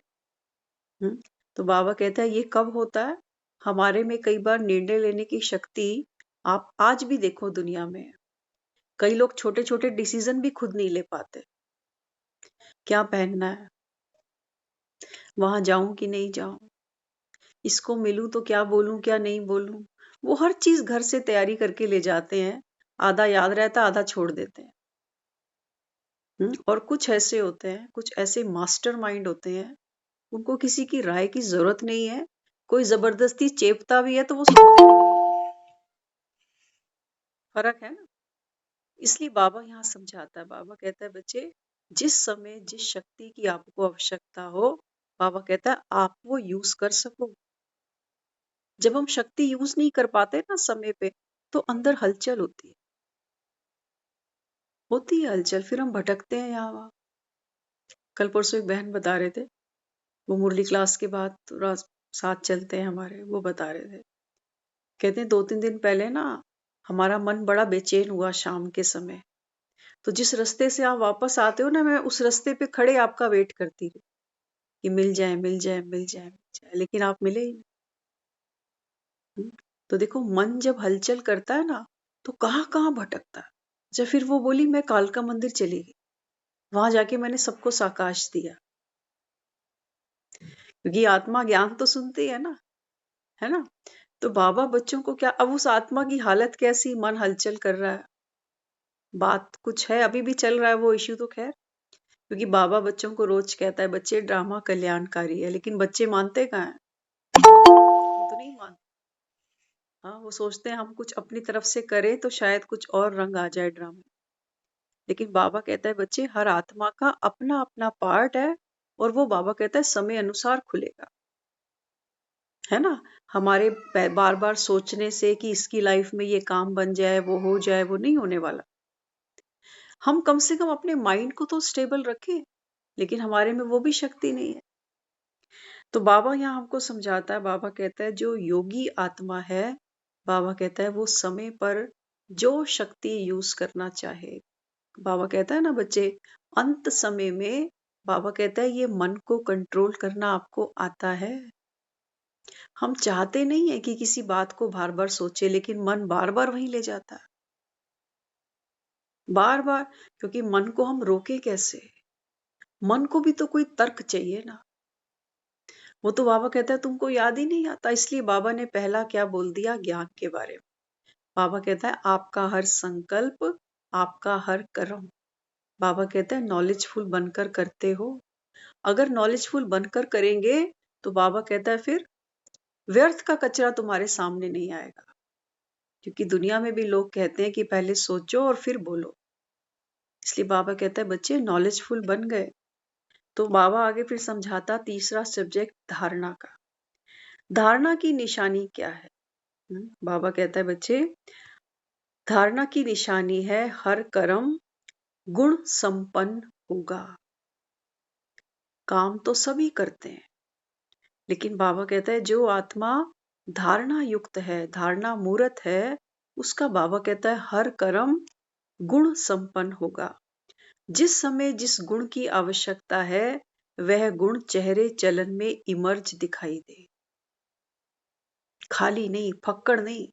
हैं। तो बाबा कहता है ये कब होता है? हमारे में कई बार निर्णय लेने की शक्ति, आप आज भी देखो दुनिया में कई लोग छोटे छोटे डिसीजन भी खुद नहीं ले पाते। क्या पहनना है, वहां जाऊं कि नहीं जाऊं, इसको मिलूं तो क्या बोलूं क्या नहीं बोलूं, वो हर चीज घर से तैयारी करके ले जाते हैं। आधा याद रहता, आधा छोड़ देते हैं। और कुछ ऐसे होते हैं, कुछ ऐसे मास्टर माइंड होते हैं, उनको किसी की राय की जरूरत नहीं है। कोई जबरदस्ती चेपता भी है तो वो सुनते भी नहीं। फर्क है ना। इसलिए बाबा यहाँ समझाता है। बाबा कहता है बच्चे जिस समय जिस शक्ति की आपको आवश्यकता हो, बाबा कहता है आप वो यूज कर सको। जब हम शक्ति यूज नहीं कर पाते ना समय पे, तो अंदर हलचल होती है हलचल, फिर हम भटकते हैं यहाँ वहाँ। कल परसों एक बहन बता रहे थे, वो मुरली क्लास के बाद थोड़ा साथ चलते हैं हमारे, वो बता रहे थे, कहते हैं 2-3 दिन पहले ना हमारा मन बड़ा बेचैन हुआ शाम के समय। तो जिस रास्ते से आप वापस आते हो ना, मैं उस रास्ते पे खड़े आपका वेट करती रही कि मिल जाए मिल जाए मिल जाए मिल जाए, लेकिन आप मिले ही नहीं। तो देखो मन जब हलचल करता है ना, तो कहाँ कहाँ भटकता है। जब फिर वो बोली मैं कालका मंदिर चली गई, वहां जाके मैंने सबको साकाश दिया, क्योंकि आत्मा ज्ञान तो सुनती है ना। तो बाबा बच्चों को क्या, अब उस आत्मा की हालत कैसी, मन हलचल कर रहा है, बात कुछ है, अभी भी चल रहा है वो इश्यू तो खैर। क्योंकि बाबा बच्चों को रोज कहता है बच्चे ड्रामा कल्याणकारी है, लेकिन बच्चे मानते कहाँ हैं? वो तो नहीं मानते। हाँ, वो सोचते हैं हम कुछ अपनी तरफ से करें तो शायद कुछ और रंग आ जाए ड्रामे। लेकिन बाबा कहता है बच्चे हर आत्मा का अपना अपना पार्ट है, और वो बाबा कहता है समय अनुसार खुलेगा, है ना। हमारे बार बार सोचने से कि इसकी लाइफ में ये काम बन जाए, वो हो जाए, वो नहीं होने वाला। हम कम से कम अपने माइंड को तो स्टेबल रखें, लेकिन हमारे में वो भी शक्ति नहीं है। तो बाबा यहाँ हमको समझाता है, बाबा कहता है जो योगी आत्मा है, बाबा कहता है वो समय पर जो शक्ति यूज करना चाहे। बाबा कहता है ना बच्चे, अंत समय में बाबा कहता है ये मन को कंट्रोल करना आपको आता है। हम चाहते नहीं है कि किसी बात को बार बार सोचे, लेकिन मन बार बार वहीं ले जाता है, बार बार। क्योंकि मन को हम रोके कैसे? मन को भी तो कोई तर्क चाहिए ना। वो तो बाबा कहता है तुमको याद ही नहीं आता, इसलिए बाबा ने पहला क्या बोल दिया, ज्ञान के बारे में। बाबा कहता है आपका हर संकल्प, आपका हर कर्म, बाबा कहता है नॉलेजफुल बनकर करते हो। अगर नॉलेजफुल बनकर करेंगे तो बाबा कहता है फिर व्यर्थ का कचरा तुम्हारे सामने नहीं आएगा। क्योंकि दुनिया में भी लोग कहते हैं कि पहले सोचो और फिर बोलो। इसलिए बाबा कहता है बच्चे नॉलेजफुल बन गए। तो बाबा आगे फिर समझाता तीसरा सब्जेक्ट धारणा का। धारणा की निशानी क्या है? बाबा कहता है बच्चे धारणा की निशानी है हर कर्म गुण संपन्न होगा। काम तो सभी करते हैं, लेकिन बाबा कहता है जो आत्मा धारणा युक्त है, धारणा मूर्त है, उसका बाबा कहता है हर कर्म गुण संपन्न होगा। जिस समय जिस गुण की आवश्यकता है वह गुण चेहरे चलन में इमर्ज दिखाई दे, खाली नहीं, फक्कड़ नहीं।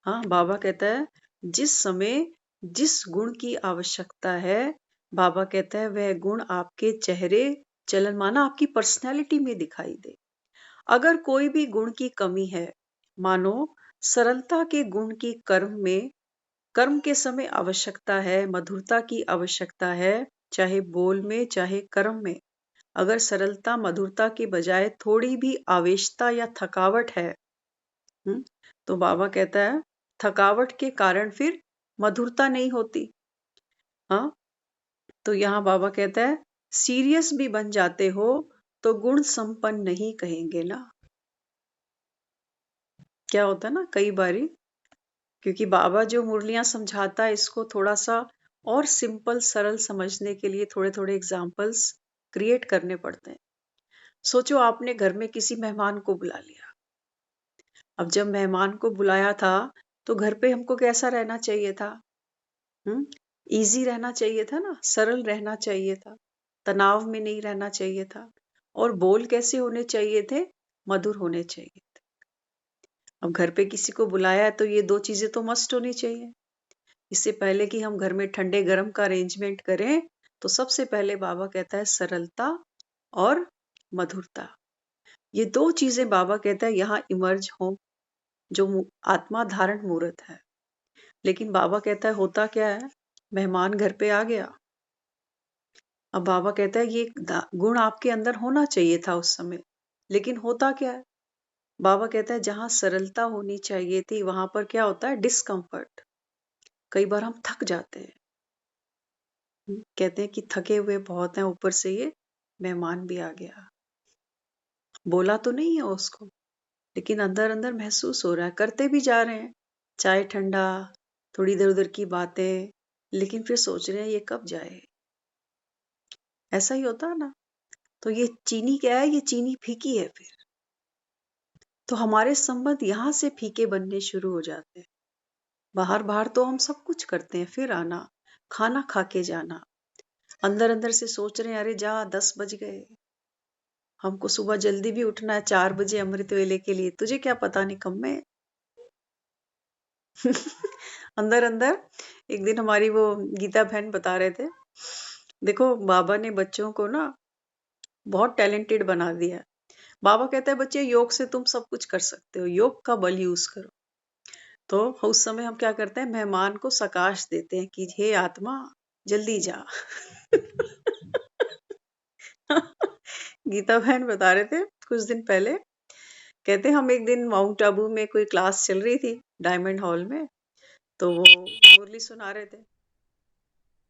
हाँ, बाबा कहता है जिस समय जिस गुण की आवश्यकता है, बाबा कहता है वह गुण आपके चेहरे चलन माना आपकी पर्सनैलिटी में दिखाई दे। अगर कोई भी गुण की कमी है, मानो सरलता के गुण की कर्म के समय आवश्यकता है, मधुरता की आवश्यकता है, चाहे बोल में चाहे कर्म में। अगर सरलता मधुरता के बजाय थोड़ी भी आवेशता या थकावट है, तो बाबा कहता है थकावट के कारण फिर मधुरता नहीं होती। हाँ, तो यहाँ बाबा कहता है सीरियस भी बन जाते हो तो गुण संपन्न नहीं कहेंगे ना। क्या होता है ना कई बारी, क्योंकि बाबा जो मुरलियां समझाता है इसको थोड़ा सा और सिंपल सरल समझने के लिए थोड़े थोड़े एग्जाम्पल्स क्रिएट करने पड़ते हैं। सोचो आपने घर में किसी मेहमान को बुला लिया। अब जब मेहमान को बुलाया था तो घर पे हमको कैसा रहना चाहिए था? इजी रहना चाहिए था ना, सरल रहना चाहिए था, तनाव में नहीं रहना चाहिए था। और बोल कैसे होने चाहिए थे? मधुर होने चाहिए थे। अब घर पे किसी को बुलाया है तो ये दो चीजें तो मस्ट होनी चाहिए। इससे पहले कि हम घर में ठंडे गर्म का अरेंजमेंट करें, तो सबसे पहले बाबा कहता है सरलता और मधुरता। ये दो चीजें बाबा कहता है यहाँ इमर्ज हो, जो आत्मा धारण मूर्त है। लेकिन बाबा कहता है होता क्या है, मेहमान घर पे आ गया। अब बाबा कहता है ये गुण आपके अंदर होना चाहिए था उस समय, लेकिन होता क्या है? बाबा कहता है जहां सरलता होनी चाहिए थी वहां पर क्या होता है? डिस्कम्फर्ट। कई बार हम थक जाते हैं। कहते हैं कि थके हुए बहुत हैं, ऊपर से ये मेहमान भी आ गया। बोला तो नहीं है उसको, लेकिन अंदर अंदर महसूस हो रहा है, करते भी जा रहे हैं चाय ठंडा, थोड़ी इधर उधर की बातें, लेकिन फिर सोच रहे हैं ये कब जाए। ऐसा ही होता है ना। तो ये चीनी क्या है? ये चीनी फीकी है फिर। तो हमारे संबंध यहाँ से फीके बनने शुरू हो जाते हैं। बाहर बाहर तो हम सब कुछ करते हैं, फिर आना, खाना खा के जाना, अंदर अंदर से सोच रहे हैं अरे जा 10 बज गए, हमको सुबह जल्दी भी उठना है 4 बजे अमृत वेले के लिए, तुझे क्या पता निकम्मे। अंदर अंदर एक दिन हमारी वो गीता बहन बता रहे थे, देखो बाबा ने बच्चों को ना बहुत टैलेंटेड बना दिया। बाबा कहता है बच्चे योग से तुम सब कुछ कर सकते हो, योग का बल यूज करो। तो उस समय हम क्या करते हैं, मेहमान को सकाश देते हैं कि हे आत्मा जल्दी जा। गीता बहन बता रहे थे कुछ दिन पहले, कहते हम एक दिन माउंट आबू में कोई क्लास चल रही थी डायमंड हॉल में, तो वो मुरली सुना रहे थे।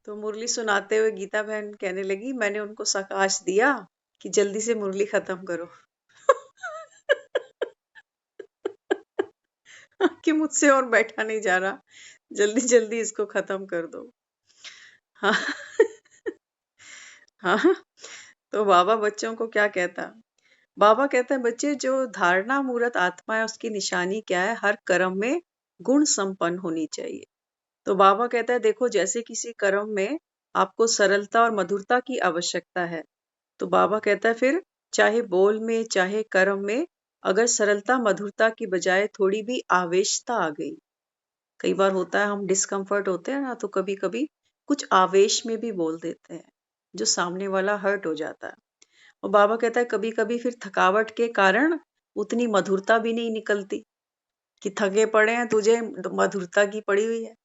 तो मुरली सुनाते हुए गीता बहन कहने लगी मैंने उनको सकाश दिया कि जल्दी से मुरली खत्म करो। कि मुझसे और बैठा नहीं जा रहा, जल्दी जल्दी इसको खत्म कर दो। हाँ। हाँ, तो बाबा बच्चों को क्या कहता? बाबा कहता है बच्चे जो धारणा मूर्त आत्मा है उसकी निशानी क्या है? हर कर्म में गुण संपन्न होनी चाहिए। तो बाबा कहता है देखो जैसे किसी कर्म में आपको सरलता और मधुरता की आवश्यकता है, तो बाबा कहता है फिर चाहे बोल में चाहे कर्म में अगर सरलता मधुरता की बजाय थोड़ी भी आवेशता आ गई, कई बार होता है हम डिस्कम्फर्ट होते हैं ना, तो कभी कभी कुछ आवेश में भी बोल देते हैं जो सामने वाला हर्ट हो जाता है। और बाबा कहता है कभी कभी फिर थकावट के कारण उतनी मधुरता भी नहीं निकलती, कि थके पड़े हैं तुझे मधुरता की पड़ी हुई है,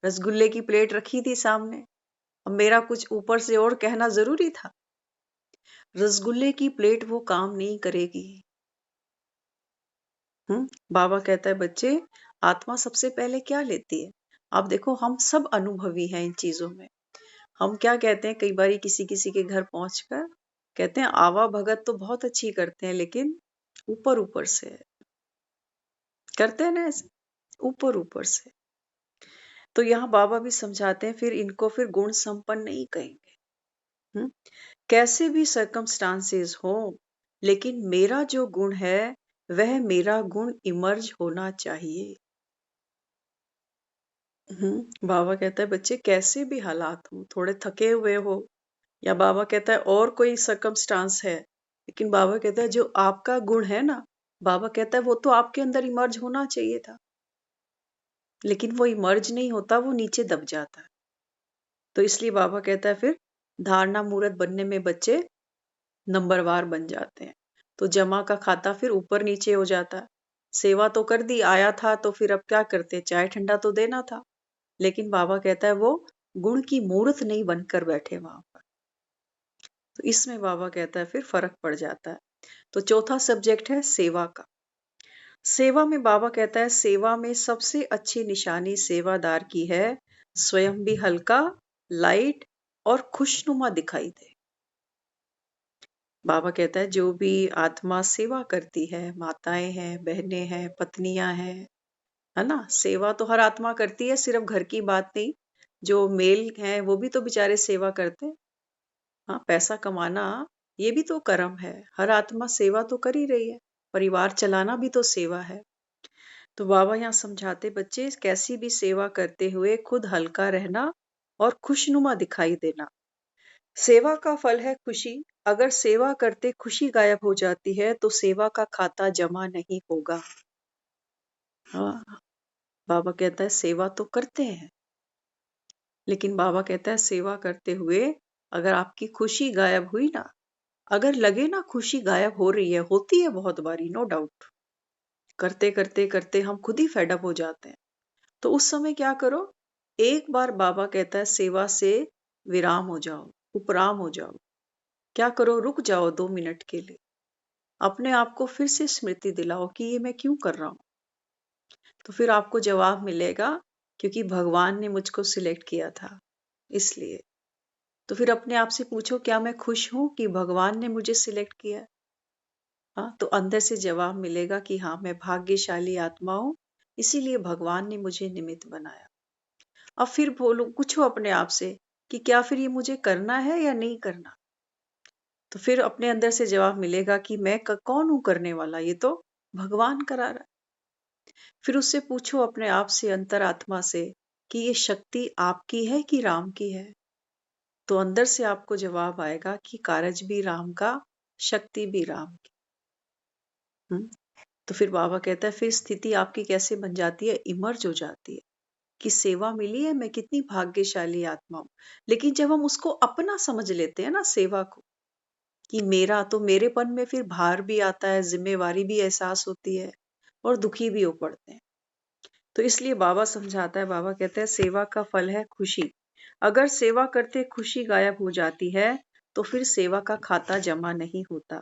रसगुल्ले की प्लेट रखी थी सामने, अब मेरा कुछ ऊपर से और कहना जरूरी था? रसगुल्ले की प्लेट वो काम नहीं करेगी। बाबा कहता है बच्चे आत्मा सबसे पहले क्या लेती है? आप देखो हम सब अनुभवी हैं इन चीजों में। हम क्या कहते हैं कई बारी किसी किसी के घर पहुंचकर, कहते हैं आवा भगत तो बहुत अच्छी करते हैं लेकिन ऊपर ऊपर से है। करते हैं ना ऐसे, ऊपर ऊपर से। तो यहाँ बाबा भी समझाते हैं फिर इनको फिर गुण संपन्न नहीं कहेंगे। हम्म? कैसे भी सर्कमस्टांसेस हो, लेकिन मेरा जो गुण है वह मेरा गुण इमर्ज होना चाहिए। बाबा कहता है बच्चे कैसे भी हालात हो, थोड़े थके हुए हो, या बाबा कहता है और कोई सर्कमस्टांस है, लेकिन बाबा कहता है जो आपका गुण है ना, बाबा कहता है वो तो आपके अंदर इमर्ज होना चाहिए था, लेकिन वो इमर्ज नहीं होता, वो नीचे दब जाता है। तो इसलिए बाबा कहता है फिर धारणा मूर्त बनने में बच्चे नंबरवार बन जाते हैं। तो जमा का खाता फिर ऊपर नीचे हो जाता है। सेवा तो कर दी, आया था तो फिर अब क्या करते, चाय ठंडा तो देना था, लेकिन बाबा कहता है वो गुण की मूर्त नहीं बनकर बैठे वहां पर। तो इसमें बाबा कहता है फिर फर्क पड़ जाता है। तो चौथा सब्जेक्ट है सेवा का। सेवा में बाबा कहता है सेवा में सबसे अच्छी निशानी सेवादार की है, स्वयं भी हल्का, लाइट और खुशनुमा दिखाई दे। बाबा कहता है जो भी आत्मा सेवा करती है, माताएं हैं, बहनें हैं, पत्नियां हैं, है ना, सेवा तो हर आत्मा करती है, सिर्फ घर की बात नहीं, जो मेल हैं वो भी तो बेचारे सेवा करते हैं। हाँ, पैसा कमाना ये भी तो कर्म है, हर आत्मा सेवा तो कर ही रही है, परिवार चलाना भी तो सेवा है। तो बाबा यहाँ समझाते बच्चे कैसी भी सेवा करते हुए खुद हल्का रहना और खुशनुमा दिखाई देना। सेवा का फल है खुशी, अगर सेवा करते खुशी गायब हो जाती है तो सेवा का खाता जमा नहीं होगा। हाँ, बाबा कहता है सेवा तो करते हैं, लेकिन बाबा कहता है सेवा करते हुए अगर आपकी खुशी गायब हुई ना, अगर लगे ना खुशी गायब हो रही है, होती है बहुत बारी, नो डाउट, करते करते करते हम खुद ही फेडअप हो जाते हैं। तो उस समय क्या करो, एक बार बाबा कहता है सेवा से विराम हो जाओ, उपराम हो जाओ। क्या करो, रुक जाओ 2 मिनट के लिए, अपने आप को फिर से स्मृति दिलाओ कि ये मैं क्यों कर रहा हूं। तो फिर आपको जवाब मिलेगा क्योंकि भगवान ने मुझको सिलेक्ट किया था, इसलिए। तो फिर अपने आप से पूछो क्या मैं खुश हूं कि भगवान ने मुझे सिलेक्ट किया। हाँ, तो अंदर से जवाब मिलेगा कि हाँ मैं भाग्यशाली आत्मा हूं, इसीलिए भगवान ने मुझे निमित्त बनाया। अब फिर बोलो, पूछो अपने आप से कि क्या फिर ये मुझे करना है या नहीं करना। तो फिर अपने अंदर से जवाब मिलेगा कि मैं कौन हूं करने वाला, ये तो भगवान करा रहा है। फिर उससे पूछो अपने आप से, अंतरात्मा से, कि ये शक्ति आपकी है कि राम की है। तो अंदर से आपको जवाब आएगा कि कारज भी राम का, शक्ति भी राम की। हम्म। तो फिर बाबा कहता है फिर स्थिति आपकी कैसे बन जाती है, इमर्ज हो जाती है कि सेवा मिली है, मैं कितनी भाग्यशाली आत्मा हूं। लेकिन जब हम उसको अपना समझ लेते हैं ना सेवा को, कि मेरा, तो मेरेपन में फिर भार भी आता है, जिम्मेवारी भी एहसास होती है और दुखी भी हो पड़ते हैं। तो इसलिए बाबा समझाता है, बाबा कहते हैं सेवा का फल है खुशी, अगर सेवा करते खुशी गायब हो जाती है तो फिर सेवा का खाता जमा नहीं होता।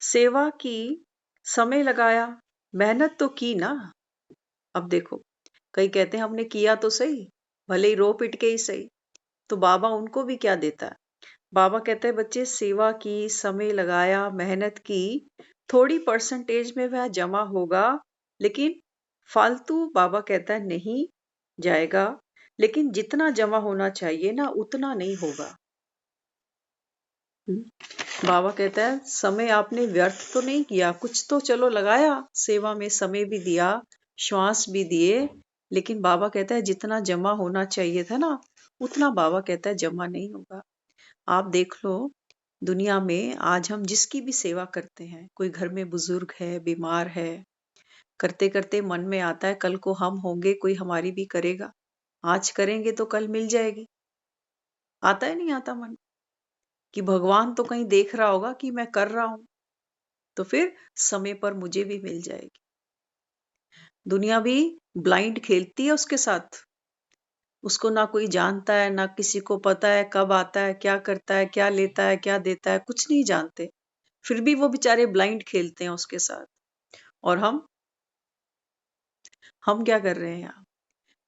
सेवा की, समय लगाया, मेहनत तो की ना। अब देखो, कई कहते हैं हमने किया तो सही, भले ही रो पिट के ही सही, तो बाबा उनको भी क्या देता है। बाबा कहते हैं बच्चे सेवा की, समय लगाया, मेहनत की, थोड़ी परसेंटेज में वह जमा होगा, लेकिन फालतू बाबा कहता है नहीं जाएगा, लेकिन जितना जमा होना चाहिए ना उतना नहीं होगा। बाबा कहता है समय आपने व्यर्थ तो नहीं किया, कुछ तो चलो लगाया, सेवा में समय भी दिया, श्वास भी दिए, लेकिन बाबा कहता है जितना जमा होना चाहिए था ना उतना बाबा कहता है जमा नहीं होगा। आप देख लो, दुनिया में आज हम जिसकी भी सेवा करते हैं, कोई घर में बुजुर्ग है, बीमार है, करते करते मन में आता है कल को हम होंगे, कोई हमारी भी करेगा, आज करेंगे तो कल मिल जाएगी। आता है नहीं आता मन, कि भगवान तो कहीं देख रहा होगा कि मैं कर रहा हूं, तो फिर समय पर मुझे भी मिल जाएगी। दुनिया भी ब्लाइंड खेलती है उसके साथ, उसको ना कोई जानता है, ना किसी को पता है कब आता है, क्या करता है, क्या लेता है, क्या देता है, कुछ नहीं जानते, फिर भी वो बेचारे ब्लाइंड खेलते हैं उसके साथ। और हम क्या कर रहे हैं यहाँ।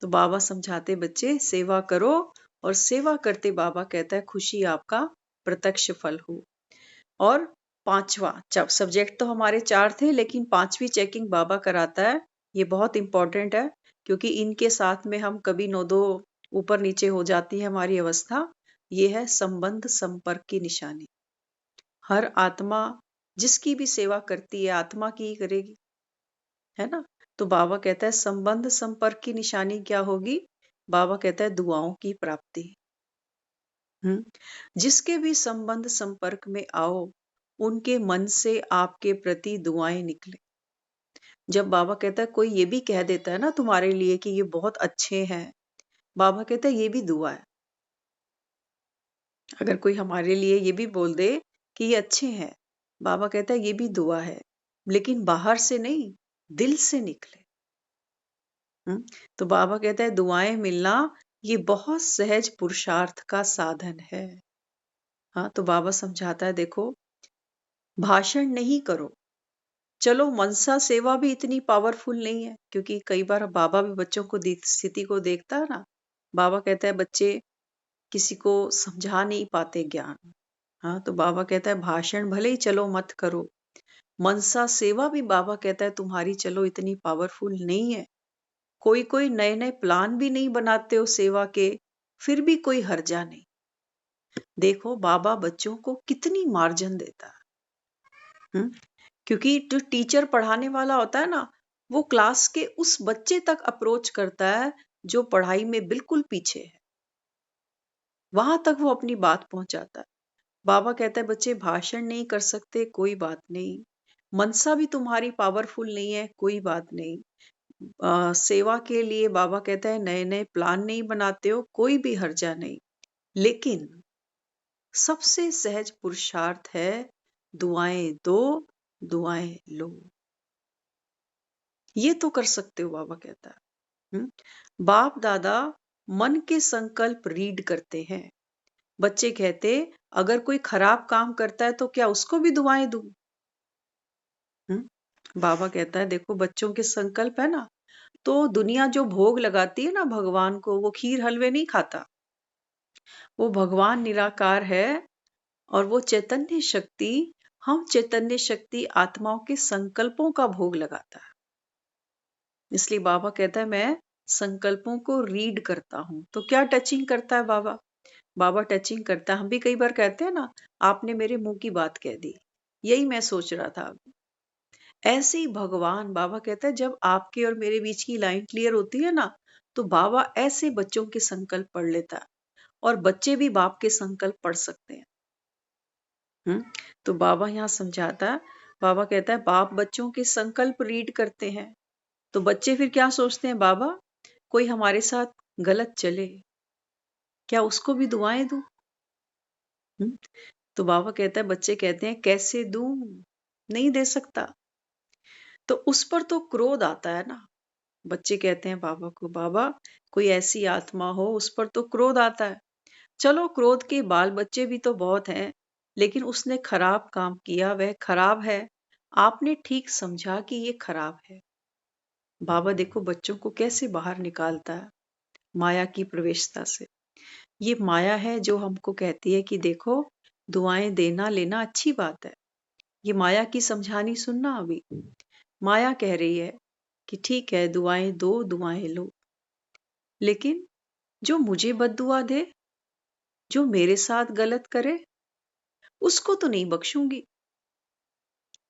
तो बाबा समझाते बच्चे सेवा करो और सेवा करते बाबा कहता है खुशी आपका प्रत्यक्ष फल हो। और पांचवा, सब्जेक्ट तो हमारे 4 थे, लेकिन 5वीं चेकिंग बाबा कराता है। ये बहुत इंपॉर्टेंट है, क्योंकि इनके साथ में हम कभी नोदो ऊपर नीचे हो जाती है हमारी अवस्था। ये है संबंध संपर्क की निशानी। हर आत्मा जिसकी भी सेवा करती है आत्मा की ही करेगी, है ना। तो बाबा कहता है संबंध संपर्क की निशानी क्या होगी? बाबा कहता है दुआओं की प्राप्ति। जिसके भी संबंध संपर्क में आओ, उनके मन से आपके प्रति दुआएं निकले। जब बाबा कहता है कोई ये भी कह देता है ना तुम्हारे लिए कि ये बहुत अच्छे हैं, बाबा कहता है ये भी दुआ है। अगर कोई हमारे लिए ये भी बोल दे कि ये अच्छे हैं, बाबा कहता है ये भी दुआ है, लेकिन बाहर से नहीं, दिल से निकले। तो बाबा कहता है दुआएं मिलना ये बहुत सहज पुरुषार्थ का साधन है। हाँ, तो बाबा समझाता है देखो, भाषण नहीं करो। चलो मनसा सेवा भी इतनी पावरफुल नहीं है, क्योंकि कई बार बाबा भी बच्चों को स्थिति को देखता है ना। बाबा कहता है बच्चे किसी को समझा नहीं पाते ज्ञान। हाँ, तो बाबा कहता है भाषण भले ही चलो मत करो। मनसा सेवा भी बाबा कहता है तुम्हारी चलो इतनी पावरफुल नहीं है। कोई कोई नए नए प्लान भी नहीं बनाते हो सेवा के, फिर भी कोई हर्जा नहीं। देखो बाबा बच्चों को कितनी मार्जिन देता है। क्योंकि जो टीचर पढ़ाने वाला होता है ना, वो क्लास के उस बच्चे तक अप्रोच करता है जो पढ़ाई में बिल्कुल पीछे है, वहां तक वो अपनी बात पहुंचाता है। बाबा कहता है बच्चे भाषण नहीं कर सकते, कोई बात नहीं। मनसा भी तुम्हारी पावरफुल नहीं है, कोई बात नहीं। सेवा के लिए बाबा कहता है नए नए प्लान नहीं बनाते हो, कोई भी हर्जा नहीं। लेकिन सबसे सहज पुरुषार्थ है दुआएं दो, दुआएं लो। ये तो कर सकते हो, बाबा कहता है। बाप दादा मन के संकल्प रीड करते हैं। बच्चे कहते अगर कोई खराब काम करता है तो क्या उसको भी दुआएं दूं? बाबा कहता है देखो बच्चों के संकल्प है ना, तो दुनिया जो भोग लगाती है ना भगवान को, वो खीर हलवे नहीं खाता। वो भगवान निराकार है और वो चैतन्य शक्ति, हम चैतन्य शक्ति आत्माओं के संकल्पों का भोग लगाता है। इसलिए बाबा कहता है मैं संकल्पों को रीड करता हूं। तो क्या टचिंग करता है बाबा? बाबा टचिंग करता है। हम भी कई बार कहते हैं ना, आपने मेरे मुंह की बात कह दी, यही मैं सोच रहा था। ऐसे ही भगवान, बाबा कहता है जब आपके और मेरे बीच की लाइन क्लियर होती है ना, तो बाबा ऐसे बच्चों के संकल्प पढ़ लेता है, और बच्चे भी बाप के संकल्प पढ़ सकते हैं। तो बाबा यहाँ समझाता है, बाबा कहता है बाप बच्चों के संकल्प रीड करते हैं। तो बच्चे फिर क्या सोचते हैं, बाबा कोई हमारे साथ गलत चले, क्या उसको भी दुआएं दूं? तो बाबा कहता है बच्चे कहते हैं कैसे दूं, नहीं दे सकता। तो उस पर तो क्रोध आता है ना। बच्चे कहते हैं बाबा को, बाबा कोई ऐसी आत्मा हो, उस पर तो क्रोध आता है। चलो क्रोध के बाल बच्चे भी तो बहुत हैं, लेकिन उसने खराब काम किया, वह खराब है। आपने ठीक समझा कि ये खराब है। बाबा देखो बच्चों को कैसे बाहर निकालता है माया की प्रवेशता से। ये माया है जो हमको कहती है कि देखो दुआएं देना लेना अच्छी बात है। ये माया की समझानी सुनना। अभी माया कह रही है कि ठीक है दुआएं दो, दुआएं लो, लेकिन जो मुझे बद्दुआ दे, जो मेरे साथ गलत करे, उसको तो नहीं बख्शूंगी।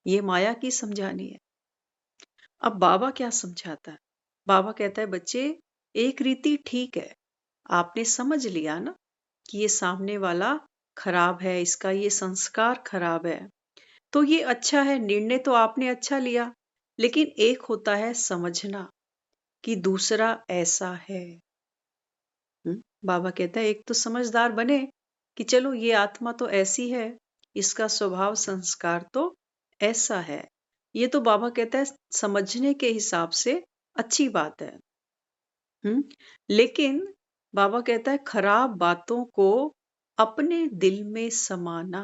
ये माया की समझानी है। अब बाबा क्या समझाता है? बाबा कहता है बच्चे एक रीति ठीक है, आपने समझ लिया ना कि ये सामने वाला खराब है, इसका ये संस्कार खराब है, तो ये अच्छा है, निर्णय तो आपने अच्छा लिया। लेकिन एक होता है समझना कि दूसरा ऐसा है। बाबा कहता है एक तो समझदार बने कि चलो ये आत्मा तो ऐसी है, इसका स्वभाव संस्कार तो ऐसा है। ये तो बाबा कहता है समझने के हिसाब से अच्छी बात है। लेकिन बाबा कहता है खराब बातों को अपने दिल में समाना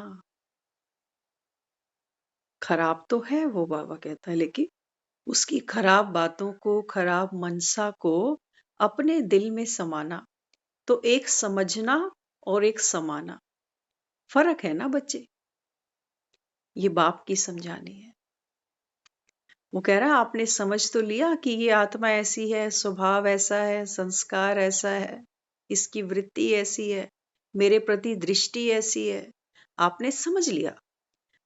खराब तो है वो, बाबा कहता है, लेकिन उसकी खराब बातों को, खराब मनसा को अपने दिल में समाना, तो एक समझना और एक समाना, फर्क है ना बच्चे। ये बाप की समझानी है। वो कह रहा है आपने समझ तो लिया कि ये आत्मा ऐसी है, स्वभाव ऐसा है, संस्कार ऐसा है, इसकी वृत्ति ऐसी है, मेरे प्रति दृष्टि ऐसी है, आपने समझ लिया।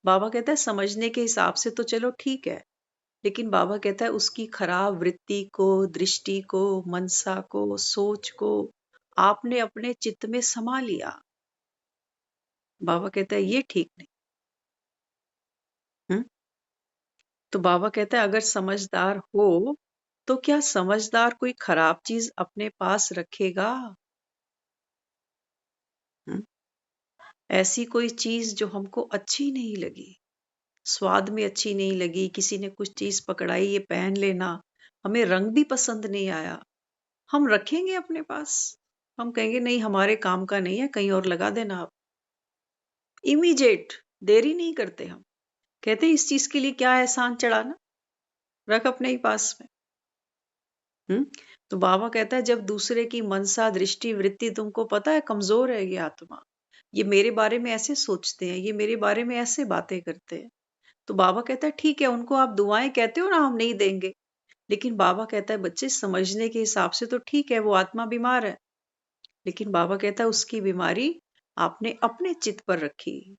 बाबा कहता है समझने के हिसाब से तो चलो ठीक है, लेकिन बाबा कहता है उसकी खराब वृत्ति को, दृष्टि को, मनसा को, सोच को आपने अपने चित्त में समा लिया। बाबा कहता है ये ठीक नहीं। हम्म? तो बाबा कहता है अगर समझदार हो तो क्या समझदार कोई खराब चीज अपने पास रखेगा? हम्म? ऐसी कोई चीज जो हमको अच्छी नहीं लगी, स्वाद में अच्छी नहीं लगी, किसी ने कुछ चीज पकड़ाई, ये पहन लेना, हमें रंग भी पसंद नहीं आया, हम रखेंगे अपने पास? हम कहेंगे नहीं हमारे काम का नहीं है, कहीं और लगा देना आप। इमीडिएट, देरी नहीं करते हम। कहते हैं इस चीज के लिए क्या एहसान चढ़ाना, रख अपने ही पास में। हम्म? तो बाबा कहता है जब दूसरे की मनसा, दृष्टि, वृत्ति तुमको पता है कमजोर है, ये आत्मा, ये मेरे बारे में ऐसे सोचते हैं, ये मेरे बारे में ऐसे बातें करते हैं, तो बाबा कहता है ठीक है, उनको आप दुआएं कहते हो ना हम नहीं देंगे, लेकिन बाबा कहता है बच्चे समझने के हिसाब से तो ठीक है, वो आत्मा बीमार है, लेकिन बाबा कहता है उसकी बीमारी आपने अपने चित्त पर रखी।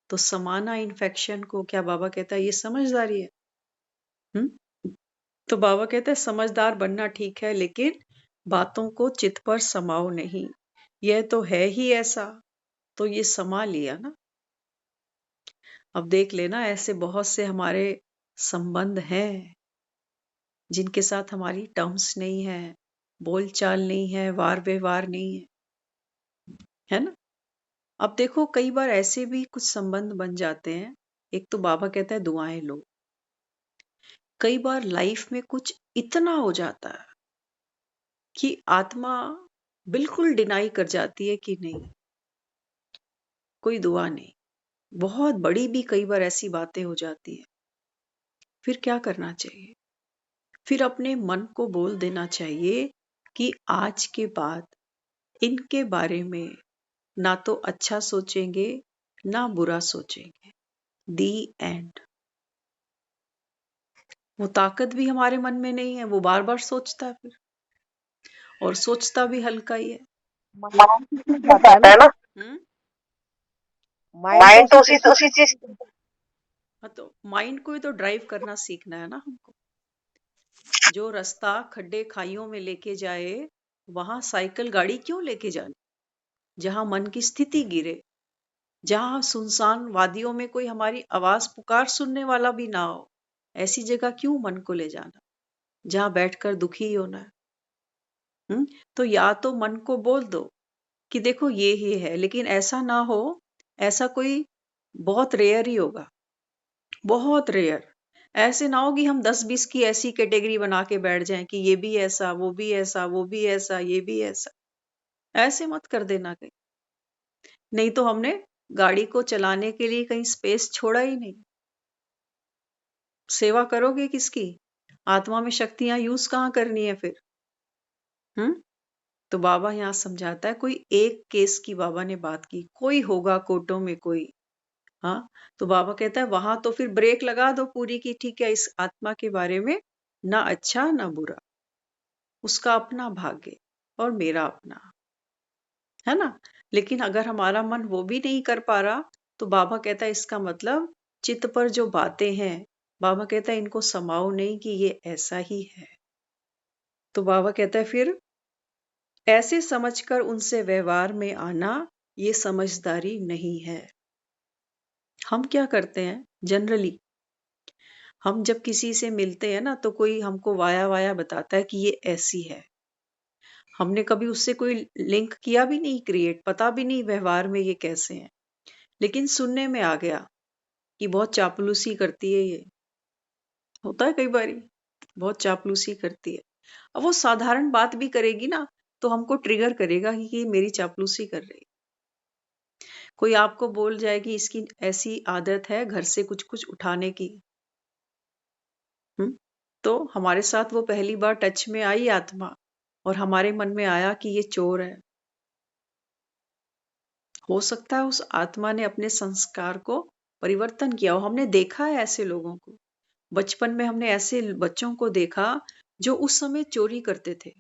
तो समाना इन्फेक्शन को क्या बाबा कहता है ये समझदारी है? हम्म? तो बाबा कहते हैं समझदार बनना ठीक है, लेकिन बातों को चित्त पर समाओ नहीं, यह तो है ही ऐसा, तो ये समा लिया ना। अब देख लेना ऐसे बहुत से हमारे संबंध हैं जिनके साथ हमारी टर्म्स नहीं है, बोलचाल नहीं है, वार व्यवहार नहीं है ना। अब देखो कई बार ऐसे भी कुछ संबंध बन जाते हैं। एक तो बाबा कहता है दुआएं लो। कई बार लाइफ में कुछ इतना हो जाता है कि आत्मा बिल्कुल डिनाई कर जाती है कि नहीं, कोई दुआ नहीं, बहुत बड़ी भी कई बार ऐसी बातें हो जाती है। फिर क्या करना चाहिए? फिर अपने मन को बोल देना चाहिए कि आज के बाद इनके बारे में ना तो अच्छा सोचेंगे ना बुरा सोचेंगे। दी एंड। वो ताकत भी हमारे मन में नहीं है, वो बार बार सोचता है फिर, और सोचता भी हल्का ही है। माइंड तो उसी जाता है जाता ना। है ना, हम्म? माइंड तो माइंड तो उसी उसी चीज उसी चीज। हाँ, तो माइंड को ही तो ड्राइव करना सीखना है ना हमको। जो रास्ता खड्डे खाइयों में लेके जाए वहां साइकिल गाड़ी क्यों लेके जानी? जहां मन की स्थिति गिरे, जहां सुनसान वादियों में कोई हमारी आवाज पुकार सुनने वाला भी ना हो, ऐसी जगह क्यों मन को ले जाना जहां बैठकर दुखी होना है? तो या तो मन को बोल दो कि देखो ये ही है, लेकिन ऐसा ना हो, ऐसा कोई बहुत रेयर ही होगा, बहुत रेयर। ऐसे ना हो कि हम 10-20 की ऐसी कैटेगरी बना के बैठ जाएं कि ये भी ऐसा, वो भी ऐसा, वो भी ऐसा, ये भी ऐसा। ऐसे मत कर देना कहीं, नहीं तो हमने गाड़ी को चलाने के लिए कहीं स्पेस छोड़ा ही नहीं। सेवा करोगे किसकी? आत्मा में शक्तियां यूज कहाँ करनी है फिर? हम्म? तो बाबा यहाँ समझाता है, कोई एक केस की बाबा ने बात की, कोई होगा कोर्टों में कोई। हाँ, तो बाबा कहता है वहां तो फिर ब्रेक लगा दो पूरी की, ठीक है इस आत्मा के बारे में ना अच्छा ना बुरा, उसका अपना भाग्य और मेरा अपना, है ना। लेकिन अगर हमारा मन वो भी नहीं कर पा रहा, तो बाबा कहता है इसका मतलब चित्त पर जो बातें हैं, बाबा कहता है इनको समाओ नहीं कि ये ऐसा ही है। तो बाबा कहता है फिर ऐसे समझकर उनसे व्यवहार में आना, ये समझदारी नहीं है। हम क्या करते हैं जनरली, हम जब किसी से मिलते हैं ना तो कोई हमको वाया वाया बताता है कि ये ऐसी है, हमने कभी उससे कोई लिंक किया भी नहीं, क्रिएट पता भी नहीं व्यवहार में ये कैसे हैं, लेकिन सुनने में आ गया कि बहुत चापलूसी करती है ये। होता है कई बारी, बहुत चापलूसी करती है। अब वो साधारण बात भी करेगी ना तो हमको ट्रिगर करेगा कि ये मेरी चापलूसी कर रही है। कोई आपको बोल जाए कि इसकी ऐसी आदत है घर से कुछ कुछ उठाने की, तो हमारे साथ वो पहली बार टच में आई आत्मा और हमारे मन में आया कि ये चोर है, हो सकता है उस आत्मा ने अपने संस्कार को परिवर्तन किया हो। हमने देखा है ऐसे लोगों को। बचपन में हमने ऐसे बच्चों को देखा जो उस समय चोरी करते थे,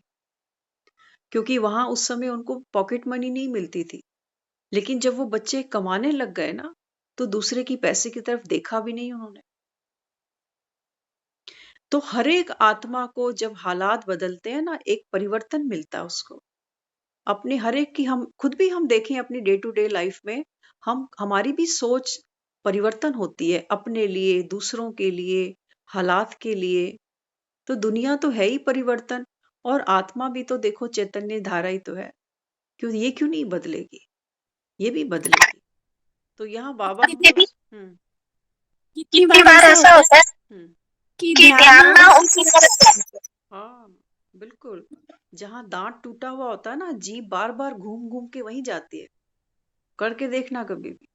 क्योंकि वहां उस समय उनको पॉकेट मनी नहीं मिलती थी। लेकिन जब वो बच्चे कमाने लग गए ना, तो दूसरे की पैसे की तरफ देखा भी नहीं उन्होंने। तो हर एक आत्मा को जब हालात बदलते हैं ना, एक परिवर्तन मिलता है उसको। अपने हर एक की हम खुद भी हम देखें अपनी डे टू डे लाइफ में, हम हमारी भी सोच परिवर्तन होती है अपने लिए, दूसरों के लिए, हालात के लिए। तो दुनिया तो है ही परिवर्तन, और आत्मा भी तो देखो चैतन्य धारा ही तो है। ये क्यों नहीं बदलेगी? ये भी बदलेगी। तो यहाँ बाबा कितनी हमको हम्म कितनी कितनी बार बार ऐसा ऐसा होता है होता है हम्म कि कि ध्यान ध्यान ना ना उसी उसी तरफ तरफ। हाँ, बिल्कुल। जहाँ दांत टूटा हुआ होता है ना, जीभ बार बार घूम घूम के वहीं जाती है। करके देखना कभी भी।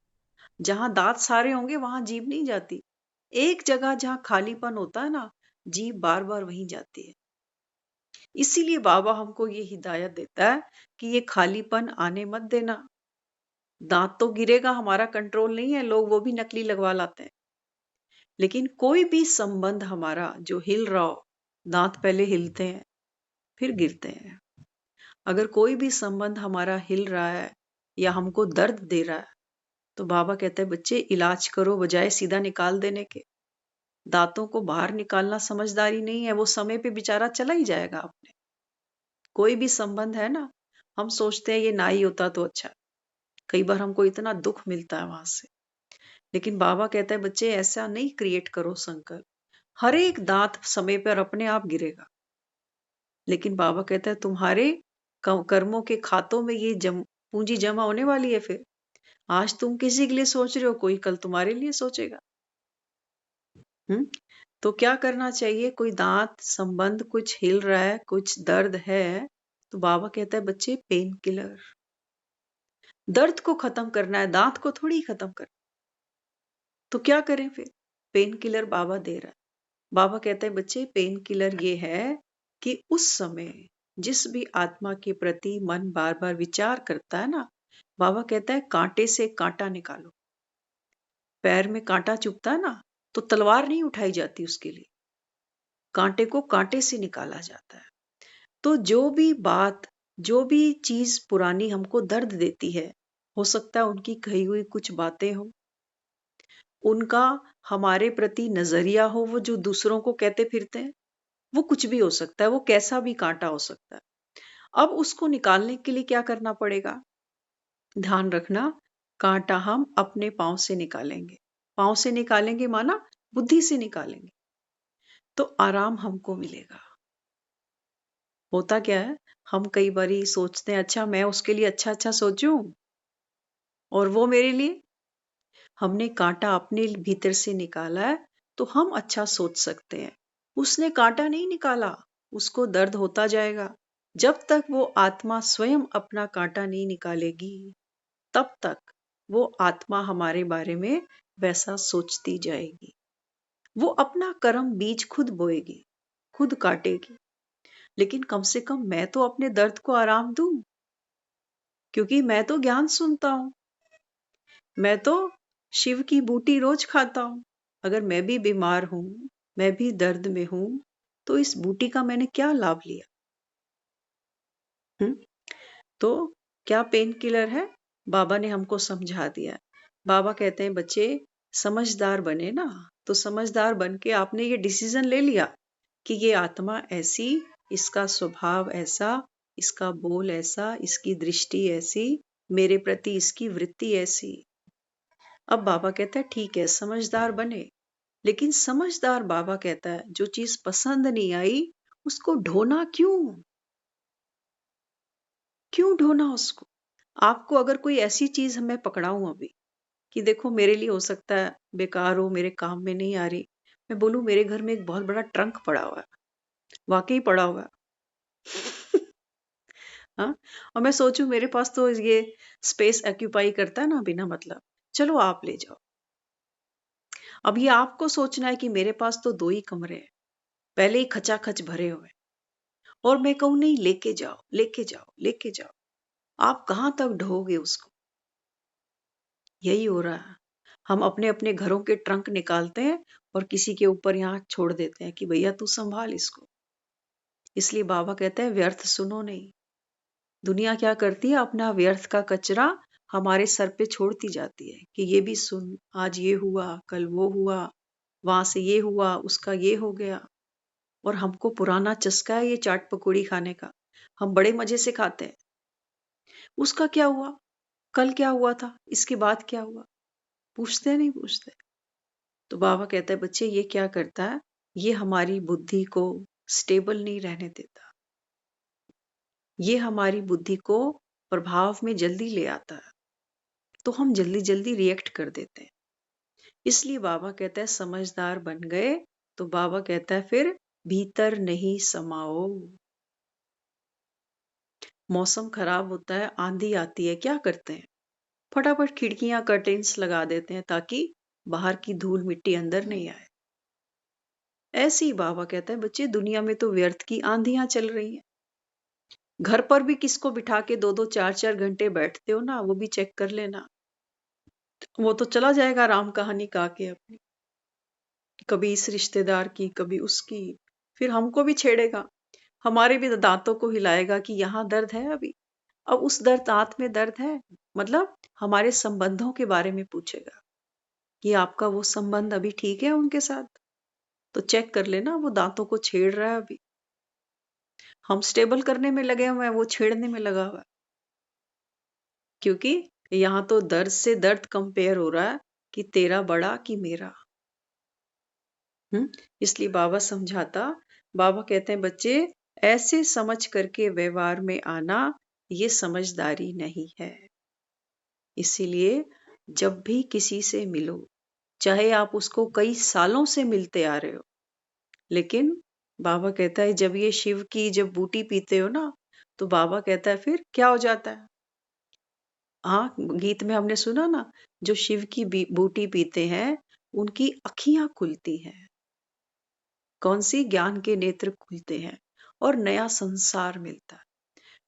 जहां दांत सारे होंगे वहां जीभ नहीं जाती। एक जगह जहां खालीपन होता है ना, जीभ बार बार वहीं जाती है। इसीलिए बाबा हमको ये हिदायत देता है कि ये खालीपन आने मत देना। दांत तो गिरेगा, हमारा कंट्रोल नहीं है, लोग वो भी नकली लगवा लाते हैं। लेकिन कोई भी संबंध हमारा जो हिल रहा हो, दांत पहले हिलते हैं फिर गिरते हैं। अगर कोई भी संबंध हमारा हिल रहा है या हमको दर्द दे रहा है, तो बाबा कहते हैं बच्चे इलाज करो बजाय सीधा निकाल देने के। दांतों को बाहर निकालना समझदारी नहीं है, वो समय पे बेचारा चला ही जाएगा अपने। कोई भी संबंध है ना, हम सोचते हैं ये ना ही होता तो अच्छा। कई बार हमको इतना दुख मिलता है वहां से। लेकिन बाबा कहता है बच्चे ऐसा नहीं क्रिएट करो संकल्प। हर एक दांत समय पर अपने आप गिरेगा। लेकिन बाबा कहता है तुम्हारे कर्मों के खातों में ये पूंजी जमा होने वाली है। फिर आज तुम किसी के लिए सोच रहे हो, कोई कल तुम्हारे लिए सोचेगा। हम्म तो क्या करना चाहिए? कोई दांत संबंध कुछ हिल रहा है, कुछ दर्द है, तो बाबा कहता है बच्चे पेन किलर। दर्द को खत्म करना है, दांत को थोड़ी खत्म करना। तो क्या करें फिर? पेन किलर बाबा दे रहा है। बाबा कहते हैं बच्चे पेन किलर ये है कि उस समय जिस भी आत्मा के प्रति मन बार बार विचार करता है ना, बाबा कहता है कांटे से कांटा निकालो। पैर में कांटा चुभता है ना, तो तलवार नहीं उठाई जाती उसके लिए, कांटे को कांटे से निकाला जाता है। तो जो भी बात, जो भी चीज पुरानी हमको दर्द देती है, हो सकता है उनकी कही हुई कुछ बातें हो, उनका हमारे प्रति नजरिया हो, वो जो दूसरों को कहते फिरते हैं, वो कुछ भी हो सकता है, वो कैसा भी कांटा हो सकता है। अब उसको निकालने के लिए क्या करना पड़ेगा? ध्यान रखना, कांटा हम अपने पांव से निकालेंगे। पांव से निकालेंगे माना बुद्धि से निकालेंगे, तो आराम हमको मिलेगा। होता क्या है, हम कई बारी सोचते हैं अच्छा मैं उसके लिए अच्छा अच्छा सोचूं और वो मेरे लिए। हमने कांटा अपने भीतर से निकाला है, तो हम अच्छा सोच सकते हैं। उसने कांटा नहीं निकाला, उसको दर्द होता जाएगा। जब तक वो आत्मा स्वयं अपना कांटा नहीं निकालेगी, तब तक वो आत्मा हमारे बारे में वैसा सोचती जाएगी। वो अपना कर्म बीज खुद बोएगी, खुद काटेगी। लेकिन कम से कम मैं तो अपने दर्द को आराम दूं, क्योंकि मैं तो ज्ञान सुनता हूं। मैं तो शिव की बूटी रोज खाता हूं। अगर मैं भी बीमार हूं, मैं भी दर्द में हूं, तो इस बूटी का मैंने क्या लाभ लिया? हम्म तो क्या पेन किलर है? बाबा ने हमको समझा दिया। बाबा कहते हैं बच्चे समझदार बने ना, तो समझदार बन के आपने ये डिसीजन ले लिया कि ये आत्मा ऐसी, इसका स्वभाव ऐसा, इसका बोल ऐसा, इसकी दृष्टि ऐसी, मेरे प्रति इसकी वृत्ति ऐसी। अब बाबा कहता है ठीक है समझदार बने, लेकिन समझदार बाबा कहता है जो चीज पसंद नहीं आई उसको ढोना क्यों? क्यों ढोना उसको? आपको अगर कोई ऐसी चीज मैं पकड़ाऊं अभी कि देखो मेरे लिए हो सकता है बेकार हो, मेरे काम में नहीं आ रही, मैं बोलूं मेरे घर में एक बहुत बड़ा ट्रंक पड़ा हुआ है, वाकई पड़ा हुआ है। हाँ, और मैं सोचूं मेरे पास तो ये स्पेस ऑक्यूपाई करता है ना बिना मतलब, चलो आप ले जाओ। अब ये आपको सोचना है कि मेरे पास तो 2 ही कमरे हैं, पहले ही खचाखच भरे हुए हैं, और मैं कहूं नहीं लेके जाओ लेके जाओ लेके जाओ। आप कहां तक ढोगे उसको? यही हो रहा है। हम अपने अपने घरों के ट्रंक निकालते हैं और किसी के ऊपर यहाँ छोड़ देते हैं कि भैया तू संभाल इसको। इसलिए बाबा कहते हैं व्यर्थ सुनो नहीं। दुनिया क्या करती है, अपना व्यर्थ का कचरा हमारे सर पे छोड़ती जाती है कि ये भी सुन, आज ये हुआ, कल वो हुआ, वहां से ये हुआ, उसका ये हो गया। और हमको पुराना चस्का है ये चाट पकौड़ी खाने का, हम बड़े मजे से खाते हैं। उसका क्या हुआ, कल क्या हुआ था, इसके बाद क्या हुआ, पूछते नहीं पूछते। तो बाबा कहता है बच्चे ये क्या करता है, ये हमारी बुद्धि को स्टेबल नहीं रहने देता, ये हमारी बुद्धि को प्रभाव में जल्दी ले आता है, तो हम जल्दी जल्दी रिएक्ट कर देते हैं। इसलिए बाबा कहता है समझदार बन गए तो बाबा कहता है फिर भीतर नहीं समाओ। मौसम खराब होता है, आंधी आती है, क्या करते हैं, फटाफट खिड़कियां कर्टेन्स लगा देते हैं ताकि बाहर की धूल मिट्टी अंदर नहीं आए। ऐसे ही बाबा कहता है बच्चे दुनिया में तो व्यर्थ की आंधियां चल रही हैं। घर पर भी किसको बिठा के 2-2 4-4 घंटे बैठते हो ना, वो भी चेक कर लेना। वो तो चला जाएगा राम कहानी गा के अपनी, कभी इस रिश्तेदार की, कभी उसकी, फिर हमको भी छेड़ेगा, हमारे भी दांतों को हिलाएगा कि यहाँ दर्द है अभी। अब उस दर्द दांत में दर्द है, मतलब हमारे संबंधों के बारे में पूछेगा कि आपका वो संबंध अभी ठीक है उनके साथ, तो चेक कर लेना, वो दांतों को छेड़ रहा है अभी। हम स्टेबल करने में लगे हुए हैं, वो छेड़ने में लगा हुआ है, क्योंकि यहाँ तो दर्द से दर्द कंपेयर हो रहा है कि तेरा बड़ा कि मेरा। इसलिए बाबा समझाता, बाबा कहते हैं बच्चे ऐसे समझ करके व्यवहार में आना ये समझदारी नहीं है। इसीलिए जब भी किसी से मिलो, चाहे आप उसको कई सालों से मिलते आ रहे हो, लेकिन बाबा कहता है जब ये शिव की जब बूटी पीते हो ना, तो बाबा कहता है फिर क्या हो जाता है। हाँ, गीत में हमने सुना ना, जो शिव की बूटी पीते हैं उनकी अखियां खुलती हैं, कौन सी, ज्ञान के नेत्र खुलते हैं और नया संसार मिलता है।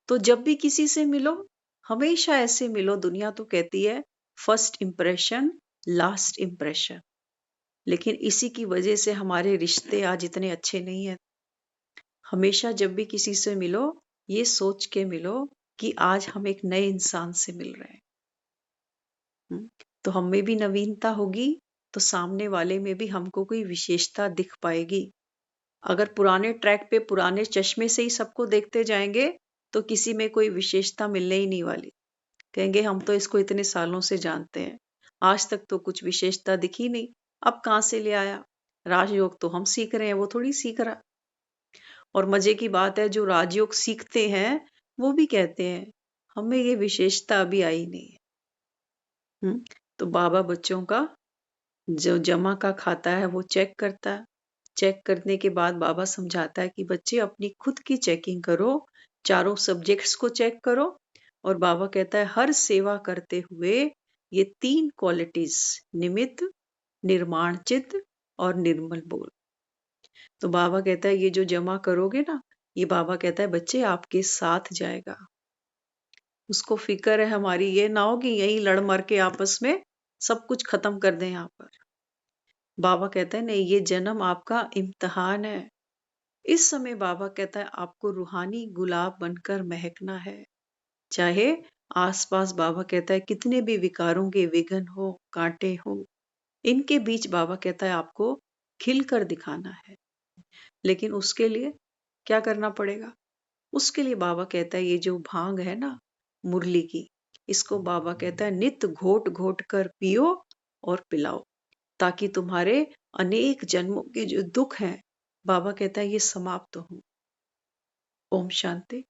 तो जब भी किसी से मिलो, हमेशा ऐसे मिलो, दुनिया तो कहती है फर्स्ट इंप्रेशन लास्ट इंप्रेशन, लेकिन इसी की वजह से हमारे रिश्ते आज इतने अच्छे नहीं है। हमेशा जब भी किसी से मिलो, ये सोच के मिलो कि आज हम एक नए इंसान से मिल रहे हैं। तो हम में भी नवीनता होगी, तो सामने वाले में भी हमको कोई विशेषता दिख पाएगी। अगर पुराने ट्रैक पे पुराने चश्मे से ही सबको देखते जाएंगे, तो किसी में कोई विशेषता मिलने ही नहीं वाली। कहेंगे हम तो इसको इतने सालों से जानते हैं, आज तक तो कुछ विशेषता दिखी नहीं, अब कहाँ से ले आया। राजयोग तो हम सीख रहे हैं, वो थोड़ी सीख रहा। और मजे की बात है, जो राजयोग सीखते हैं वो भी कहते हैं हमें ये विशेषता अभी आई नहीं है। तो बाबा बच्चों का जो जमा का खाता है वो चेक करता है। चेक करने के बाद बाबा समझाता है कि बच्चे अपनी खुद की चेकिंग करो, चारों सब्जेक्ट्स को चेक करो। और बाबा कहता है हर सेवा करते हुए ये 3 क्वालिटीज, निमित्त, निर्माण चित्त और निर्मल बोल। तो बाबा कहता है ये जो जमा करोगे ना, ये बाबा कहता है बच्चे आपके साथ जाएगा। उसको फिक्र है हमारी, ये ना हो कि यही लड़ मर के आपस में सब कुछ खत्म कर दें यहाँ पर। बाबा कहते हैं नहीं, ये जन्म आपका इम्तिहान है। इस समय बाबा कहता है आपको रूहानी गुलाब बनकर महकना है, चाहे आसपास बाबा कहता है कितने भी विकारों के विघन हो, कांटे हो, इनके बीच बाबा कहता है आपको खिलकर दिखाना है। लेकिन उसके लिए क्या करना पड़ेगा? उसके लिए बाबा कहता है ये जो भांग है ना मुरली की, इसको बाबा कहता है नित घोट घोट कर पियो और पिलाओ, ताकि तुम्हारे अनेक जन्मों के जो दुख हैं, बाबा कहता है ये समाप्त हो। ओम शांति।